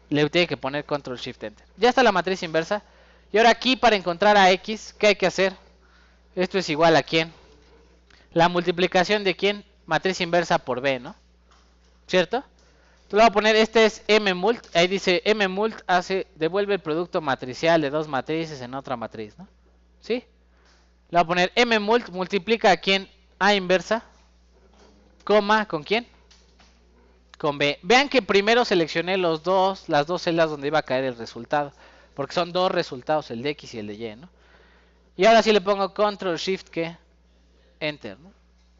le tiene que poner Control Shift Enter. Ya está la matriz inversa. Y ahora aquí para encontrar a X, ¿qué hay que hacer? Esto es igual a ¿quién? La multiplicación de ¿quién? Matriz inversa por B, ¿no? ¿Cierto? Entonces le voy a poner, este es mmult. Ahí dice mmult devuelve el producto matricial de dos matrices en otra matriz, ¿no? ¿Sí? Le voy a poner mmult, multiplica a ¿quién? A inversa, coma, ¿con quién? Con B. Vean que primero seleccioné las dos celdas donde iba a caer el resultado. Porque son dos resultados, el de X y el de Y, ¿no? Y ahora sí le pongo Control Shift, ¿qué? Enter, ¿no?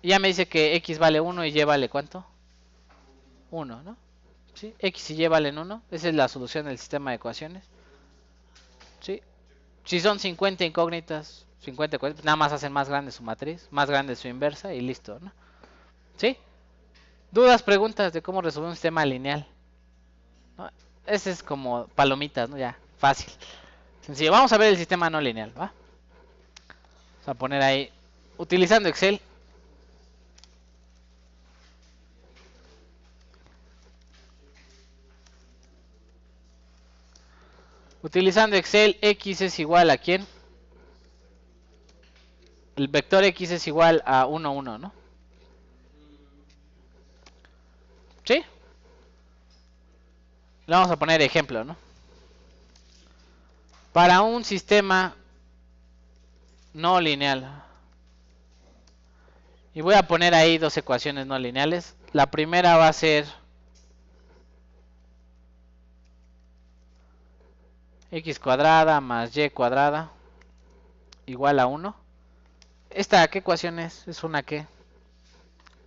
Y ya me dice que x vale 1 y y vale ¿cuánto? 1, ¿no? ¿Sí? X y y valen 1. Esa es la solución del sistema de ecuaciones. ¿Sí? Si son 50 incógnitas, 50 ecuaciones, nada más hacen más grande su matriz, más grande su inversa y listo, ¿no? ¿Sí? ¿Dudas, preguntas de cómo resolver un sistema lineal? ¿No? Ese es como palomitas, ¿no? Ya, fácil. Sencillo. Vamos a ver el sistema no lineal, ¿va? Vamos a poner ahí, utilizando Excel. Utilizando Excel, X es igual a ¿quién? El vector X es igual a 1, 1, ¿no? ¿Sí? Le vamos a poner ejemplo, ¿no? Para un sistema no lineal. Y voy a poner ahí dos ecuaciones no lineales. La primera va a ser x cuadrada más y cuadrada igual a 1. ¿Esta qué ecuación es? ¿Es una qué?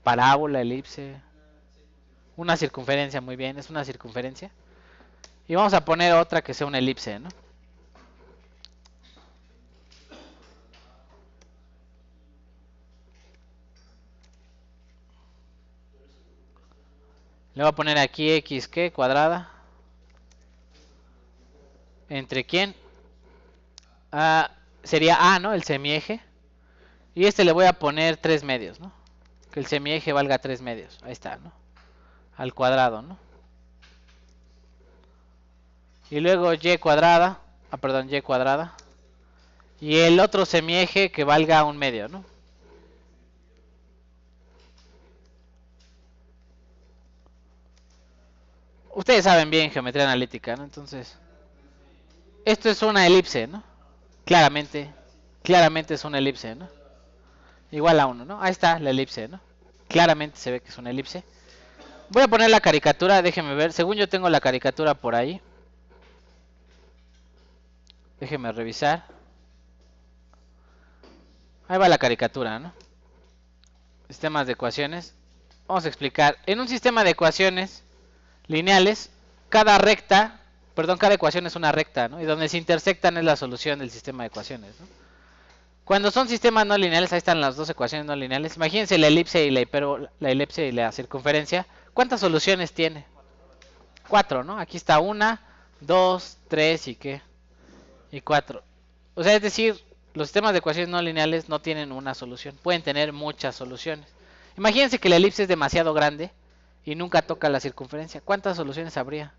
Parábola, elipse. Una circunferencia, muy bien, es una circunferencia. Y vamos a poner otra que sea una elipse, ¿no? Le voy a poner aquí x ¿qué? Cuadrada. ¿Entre quién? Sería A, ¿no? El semieje. Y este le voy a poner 3 medios, ¿no? Que el semieje valga 3 medios. Ahí está, ¿no? Al cuadrado, ¿no? Y luego y cuadrada. Perdón, y cuadrada. Y el otro semieje que valga 1 medio, ¿no? Ustedes saben bien geometría analítica, ¿no? Entonces, esto es una elipse, ¿no? Claramente, claramente es una elipse, ¿no? Igual a 1, ¿no? Ahí está la elipse, ¿no? Claramente se ve que es una elipse. Voy a poner la caricatura, déjenme ver. Según yo tengo la caricatura por ahí. Déjenme revisar. Ahí va la caricatura, ¿no? Sistemas de ecuaciones. Vamos a explicar. En un sistema de ecuaciones lineales, cada ecuación es una recta, ¿no? Y donde se intersectan es la solución del sistema de ecuaciones, ¿no? Cuando son sistemas no lineales, ahí están las dos ecuaciones no lineales. Imagínense la elipse y la elipse y la circunferencia. ¿Cuántas soluciones tiene? 4, ¿no? Aquí está 1, 2, 3 y ¿qué? Y 4. O sea, es decir, los sistemas de ecuaciones no lineales no tienen una solución. Pueden tener muchas soluciones. Imagínense que la elipse es demasiado grande y nunca toca la circunferencia. ¿Cuántas soluciones habría?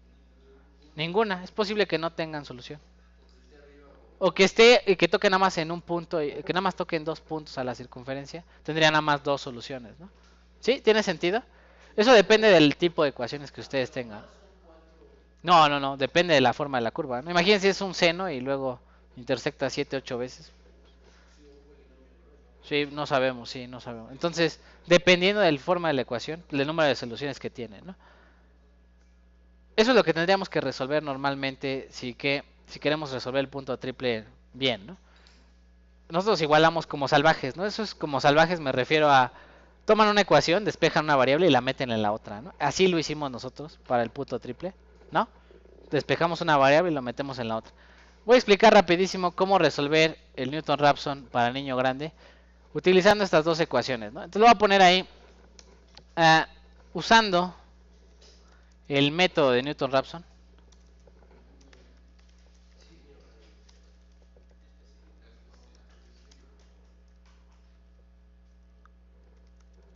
Ninguna. Es posible que no tengan solución. O que que toque nada más en un punto, que nada más toque en 2 puntos a la circunferencia, tendría nada más 2 soluciones, ¿no? ¿Sí? ¿Tiene sentido? Eso depende del tipo de ecuaciones que ustedes tengan. No, depende de la forma de la curva, ¿no? Imagínense es un seno y luego intersecta 7, 8 veces. Sí, no sabemos, sí, no sabemos. Entonces, dependiendo de la forma de la ecuación, el número de soluciones que tiene, ¿no? Eso es lo que tendríamos que resolver normalmente si queremos resolver el punto triple bien, ¿no? Nosotros igualamos como salvajes, ¿no? Eso es como salvajes, me refiero a toman una ecuación, despejan una variable y la meten en la otra, ¿no? Así lo hicimos nosotros para el punto triple, ¿no? Despejamos una variable y lo metemos en la otra. Voy a explicar rapidísimo cómo resolver el Newton-Raphson para niño grande utilizando estas dos ecuaciones, ¿no? Entonces lo voy a poner ahí usando el método de Newton-Raphson.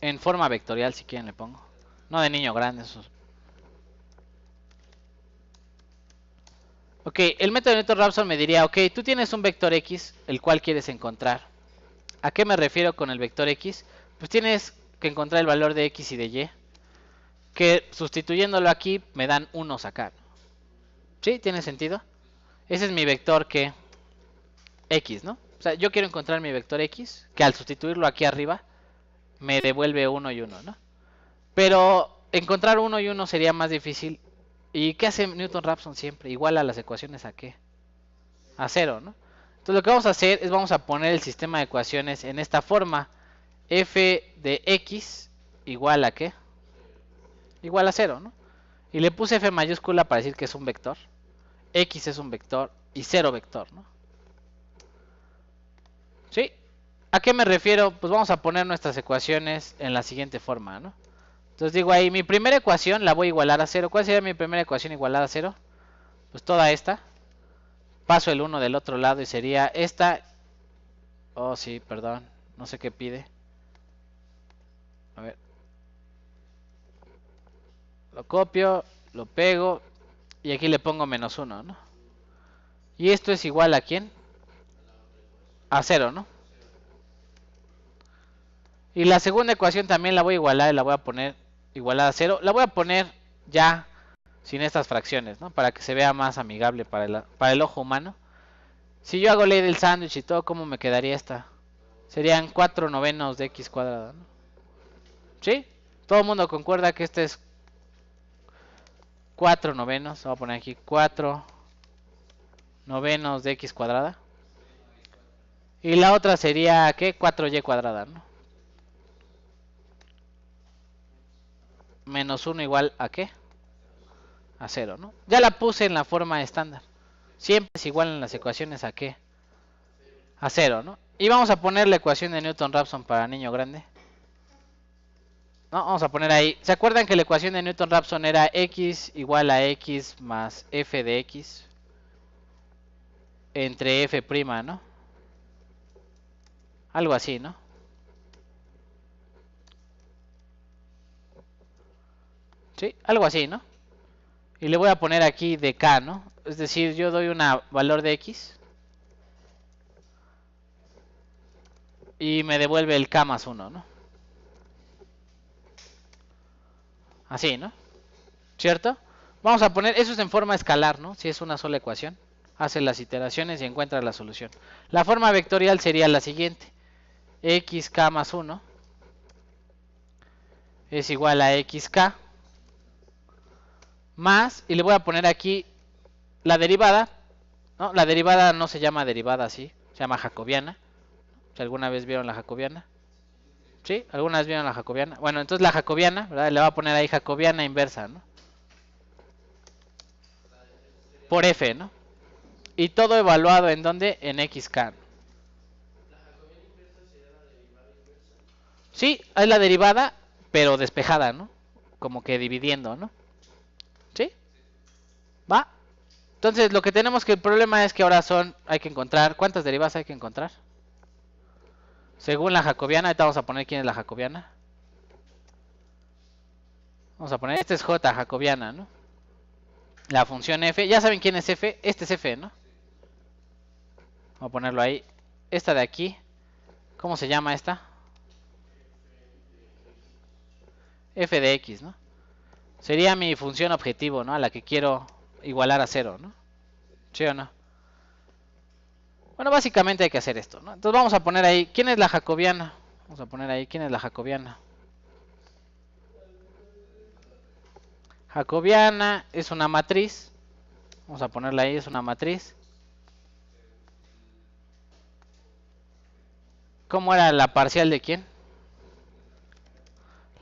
En forma vectorial, si quieren le pongo. No de niño grande, eso. Ok, el método de Newton-Raphson me diría, ok, tú tienes un vector X, el cual quieres encontrar. ¿A qué me refiero con el vector X? Pues tienes que encontrar el valor de X y de Y, que sustituyéndolo aquí me dan unos acá. ¿Sí? ¿Tiene sentido? Ese es mi vector que X, ¿no? O sea, yo quiero encontrar mi vector X, que al sustituirlo aquí arriba, me devuelve 1 y 1, ¿no? Pero encontrar 1 y 1 sería más difícil. ¿Y qué hace Newton-Raphson siempre? Igual a las ecuaciones a qué? A 0, ¿no? Entonces lo que vamos a hacer es vamos a poner el sistema de ecuaciones en esta forma. f de x igual a ¿qué? Igual a 0, ¿no? Y le puse f mayúscula para decir que es un vector. X es un vector y 0 vector, ¿no? ¿Sí? ¿A qué me refiero? Pues vamos a poner nuestras ecuaciones en la siguiente forma, ¿no? Entonces digo ahí, mi primera ecuación la voy a igualar a 0. ¿Cuál sería mi primera ecuación igualada a 0? Pues toda esta. Paso el 1 del otro lado y sería esta. Oh, sí, perdón. No sé qué pide. A ver. Lo copio, lo pego y aquí le pongo menos 1, ¿no? Y esto es igual a ¿quién? A 0, ¿no? Y la segunda ecuación también la voy a igualar y la voy a poner igualada a 0. La voy a poner ya sin estas fracciones, ¿no? Para que se vea más amigable para el ojo humano. Si yo hago ley del sándwich y todo, ¿cómo me quedaría esta? Serían 4 novenos de x cuadrada, ¿no? ¿Sí? Todo el mundo concuerda que este es 4 novenos. Voy a poner aquí 4 novenos de x cuadrada. Y la otra sería, ¿qué? 4y cuadrada, ¿no? Menos 1 igual a ¿qué? A 0, ¿no? Ya la puse en la forma estándar. Siempre es igual en las ecuaciones a ¿qué? A 0, ¿no? Y vamos a poner la ecuación de Newton-Raphson para niño grande. No, vamos a poner ahí. ¿Se acuerdan que la ecuación de Newton-Raphson era x igual a x más f de x entre f', ¿no? Algo así, ¿no? Sí, algo así, ¿no? Y le voy a poner aquí de k, ¿no? Es decir, yo doy un valor de x y me devuelve el k más 1, ¿no? Así, ¿no? ¿Cierto? Vamos a poner, eso es en forma escalar, ¿no? Si es una sola ecuación. Hace las iteraciones y encuentra la solución. La forma vectorial sería la siguiente. Xk más 1 es igual a xk más, y le voy a poner aquí la derivada, ¿no? La derivada no se llama derivada así, se llama jacobiana. Si alguna vez vieron la jacobiana. ¿Sí? ¿Alguna vez vieron la jacobiana? Bueno, entonces la jacobiana, ¿verdad? Le voy a poner ahí jacobiana inversa, ¿no? Por f, ¿no? Y todo evaluado en dónde? En xk. Sí, es la derivada, pero despejada, ¿no? Como que dividiendo, ¿no? ¿Sí? ¿Va? Entonces, lo que tenemos que el problema es que ahora hay que encontrar, ¿cuántas derivadas hay que encontrar? Según la jacobiana, ahorita vamos a poner quién es la jacobiana. Vamos a poner, este es j jacobiana, ¿no? La función f, ya saben quién es f, este es f, ¿no? Vamos a ponerlo ahí. Esta de aquí, ¿cómo se llama esta? F de x, ¿no? Sería mi función objetivo, ¿no? A la que quiero igualar a 0, ¿no? ¿Sí o no? Bueno, básicamente hay que hacer esto, ¿no? Entonces vamos a poner ahí, ¿quién es la jacobiana? Vamos a poner ahí, ¿quién es la jacobiana? Jacobiana es una matriz. Vamos a ponerla ahí, es una matriz. ¿Cómo era la parcial de quién?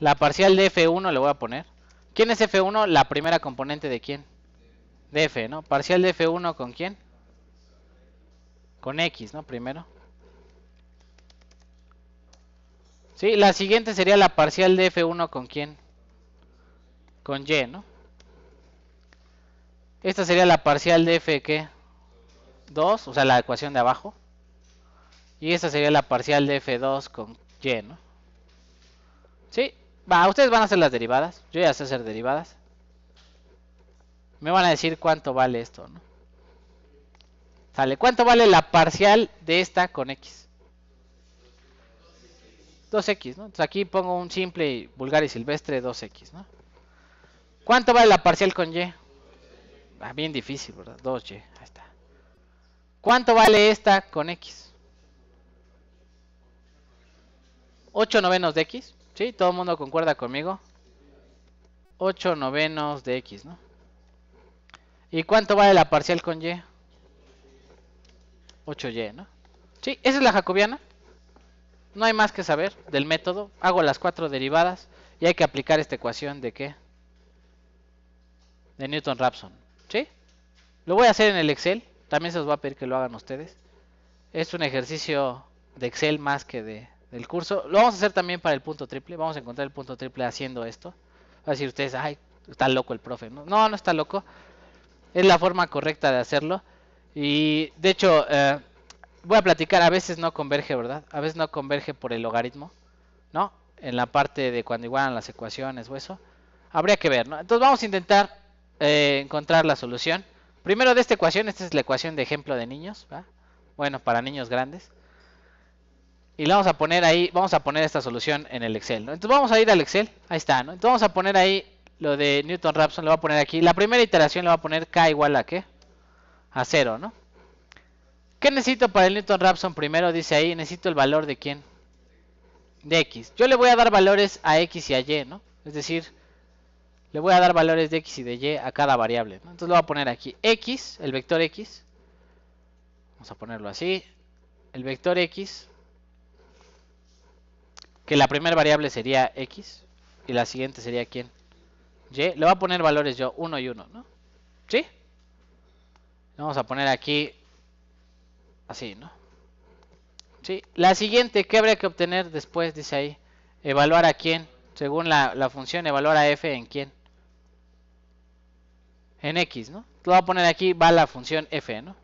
La parcial de F1 le voy a poner. ¿Quién es F1? La primera componente de quién? De F, ¿no? Parcial de F1 con quién? Con X, ¿no? Primero. Sí, la siguiente sería la parcial de F1 con quién? Con Y, ¿no? Esta sería la parcial de F, ¿qué? 2, o sea, la ecuación de abajo. Y esta sería la parcial de F2 con Y, ¿no? Sí, va, ustedes van a hacer las derivadas. Yo ya sé hacer derivadas. Me van a decir cuánto vale esto, ¿no? Sale, ¿cuánto vale la parcial de esta con X? 2X, ¿no? Entonces aquí pongo un simple, vulgar y silvestre 2X, ¿no? ¿Cuánto vale la parcial con Y? Ah, bien difícil, ¿verdad? 2Y, ahí está. ¿Cuánto vale esta con X? 8 novenos de X, ¿sí? ¿Todo el mundo concuerda conmigo? 8 novenos de X, ¿no? ¿Y cuánto vale la parcial con Y? 8Y, ¿no? Sí, esa es la jacobiana. No hay más que saber del método. Hago las 4 derivadas y hay que aplicar esta ecuación de ¿qué? De Newton-Raphson. ¿Sí? Lo voy a hacer en el Excel. También se los voy a pedir que lo hagan ustedes. Es un ejercicio de Excel más que del curso. Lo vamos a hacer también para el punto triple. Vamos a encontrar el punto triple haciendo esto. Va a decir ustedes, ay, está loco el profe. No, no está loco. Es la forma correcta de hacerlo. Y de hecho, voy a platicar, a veces no converge, ¿verdad? A veces no converge por el logaritmo, ¿no? En la parte de cuando igualan las ecuaciones o eso. Habría que ver, ¿no? Entonces vamos a intentar encontrar la solución. Primero de esta ecuación, esta es la ecuación de ejemplo de niños, ¿va? Bueno, para niños grandes. Y le vamos a poner ahí, vamos a poner esta solución en el Excel, ¿no? Entonces vamos a ir al Excel, ahí está, ¿no? Entonces vamos a poner ahí lo de Newton-Raphson, le voy a poner aquí. La primera iteración le voy a poner K igual a ¿qué? A 0, ¿no? ¿Qué necesito para el Newton-Raphson? Primero dice ahí, necesito el valor de ¿quién? De X. Yo le voy a dar valores a X y a Y, ¿no? Es decir, le voy a dar valores de X y de Y a cada variable, ¿no? Entonces le voy a poner aquí X, el vector X. Vamos a ponerlo así. El vector X, que la primera variable sería X y la siguiente sería ¿quién? Y. Le voy a poner valores yo, 1 y 1, ¿no? ¿Sí? Vamos a poner aquí así, ¿no? ¿Sí? La siguiente, ¿qué habría que obtener después? Dice ahí, evaluar a quién, según la función, evaluar a f en quién. En x, ¿no? Lo voy a poner aquí, va la función f, ¿no?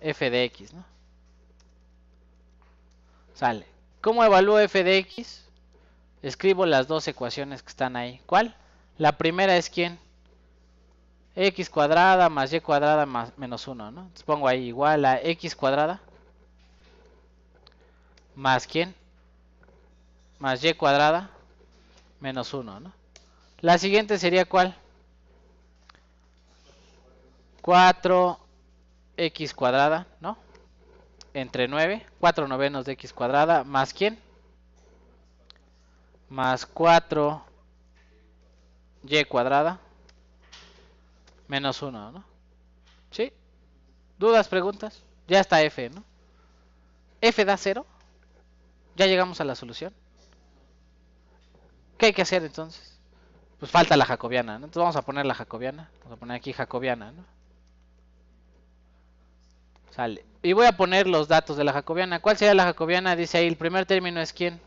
F de x, ¿no? Sale. ¿Cómo evalúo f de x? Escribo las dos ecuaciones que están ahí. ¿Cuál? La primera es quién. X cuadrada más y cuadrada más menos 1, ¿no? Entonces pongo ahí igual a x cuadrada más quién. Más y cuadrada menos 1, ¿no? La siguiente sería ¿cuál? 4x cuadrada, ¿no? Entre 9, 4 novenos de x cuadrada, más ¿quién? Más 4y cuadrada, menos 1, ¿no? ¿Sí? ¿Dudas, preguntas? Ya está f, ¿no? F da 0. Ya llegamos a la solución. ¿Qué hay que hacer entonces? Pues falta la jacobiana, ¿no? Entonces vamos a poner la jacobiana. Vamos a poner aquí jacobiana, ¿no? Sale. Y voy a poner los datos de la jacobiana. ¿Cuál sería la jacobiana? Dice ahí, el primer término es ¿quién?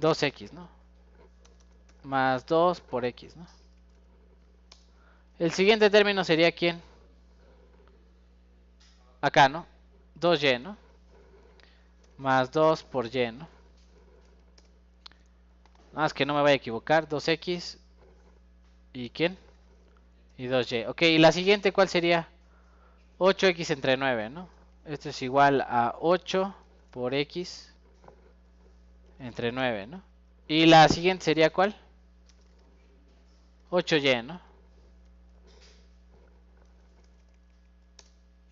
2x, ¿no? Más 2 por x, ¿no? El siguiente término sería ¿quién? Acá, ¿no? 2y, ¿no? Más 2 por y, ¿no? Nada más que no me vaya a equivocar. 2x. ¿Y quién? Y 2y. Ok, y la siguiente, ¿cuál sería? 8x entre 9, ¿no? Esto es igual a 8 por x entre 9, ¿no? Y la siguiente sería ¿cuál? 8y, ¿no?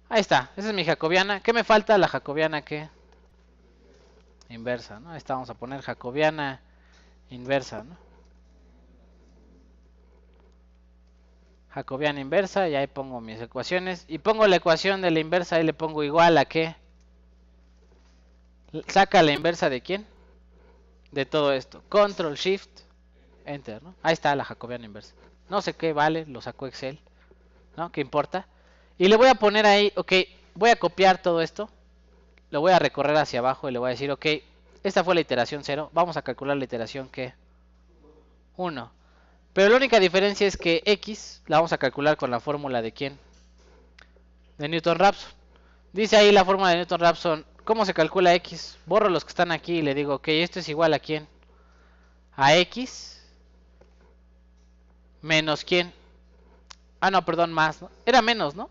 Ahí está, esa es mi jacobiana. ¿Qué me falta? La jacobiana ¿qué? Inversa, ¿no? Ahí está, vamos a poner jacobiana inversa, ¿no? Jacobiana inversa, y ahí pongo mis ecuaciones. Y pongo la ecuación de la inversa, ahí le pongo igual a ¿qué? Saca la inversa de ¿quién? De todo esto. Control, Shift, Enter, ¿no? Ahí está la jacobiana inversa. No sé qué vale, lo sacó Excel, ¿no? ¿Qué importa? Y le voy a poner ahí, ok, voy a copiar todo esto. Lo voy a recorrer hacia abajo y le voy a decir, ok, esta fue la iteración 0. Vamos a calcular la iteración ¿qué? 1. Pero la única diferencia es que x la vamos a calcular con la fórmula de ¿quién? De Newton-Raphson. Dice ahí la fórmula de Newton-Raphson. ¿Cómo se calcula x? Borro los que están aquí y le digo, ok, esto es igual a ¿quién? A x menos ¿quién? Ah, no, perdón, más, ¿no? Era menos, ¿no?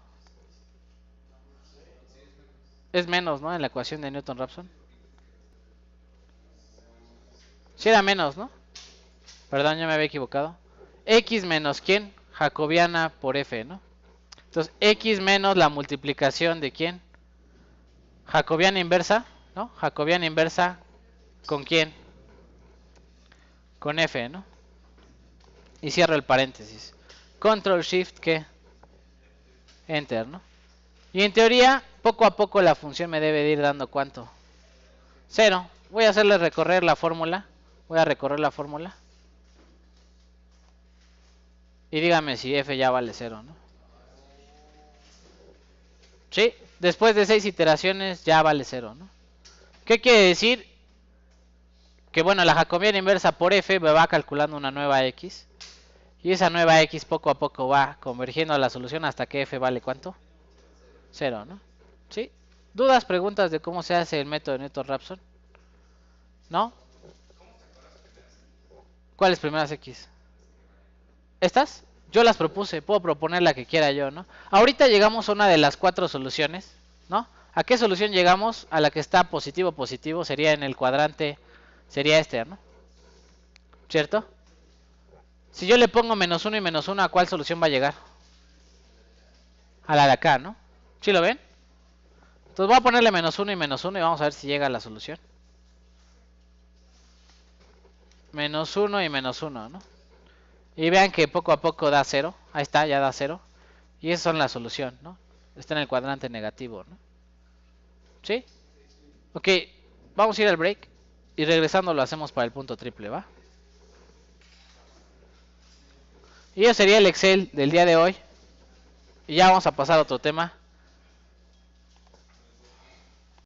Es menos, ¿no? En la ecuación de Newton-Raphson. Sí era menos, ¿no? Perdón, ya me había equivocado. X menos ¿quién? Jacobiana por f, ¿no? Entonces, x menos la multiplicación de ¿quién? Jacobiana inversa, ¿no? Jacobiana inversa, ¿con quién? Con f, ¿no? Y cierro el paréntesis. Control Shift, ¿qué? Enter, ¿no? Y en teoría, poco a poco la función me debe de ir dando ¿cuánto? 0. Voy a hacerle recorrer la fórmula. Voy a recorrer la fórmula. Y dígame si f ya vale 0, ¿no? Sí, después de 6 iteraciones ya vale 0, ¿no? ¿Qué quiere decir? Que bueno, la jacobiana inversa por f me va calculando una nueva x. Y esa nueva x poco a poco va convergiendo a la solución hasta que f vale ¿cuánto? 0, ¿no? ¿Sí? ¿Dudas, preguntas de cómo se hace el método de Newton-Raphson? ¿No? ¿Cuáles primeras x? ¿Estas? Yo las propuse, puedo proponer la que quiera yo, ¿no? Ahorita llegamos a una de las 4 soluciones, ¿no? ¿A qué solución llegamos? A la que está positivo, positivo, sería en el cuadrante, sería este, ¿no? ¿Cierto? Si yo le pongo -1 y -1, ¿a cuál solución va a llegar? A la de acá, ¿no? ¿Sí lo ven? Entonces voy a ponerle -1 y -1 y vamos a ver si llega a la solución. -1 y -1, ¿no? Y vean que poco a poco da 0. Ahí está, ya da 0. Y esa es la solución, ¿no? Está en el cuadrante negativo, ¿no? ¿Sí? Ok, vamos a ir al break. Y regresando lo hacemos para el punto triple, ¿va? Y eso sería el Excel del día de hoy. Y ya vamos a pasar a otro tema.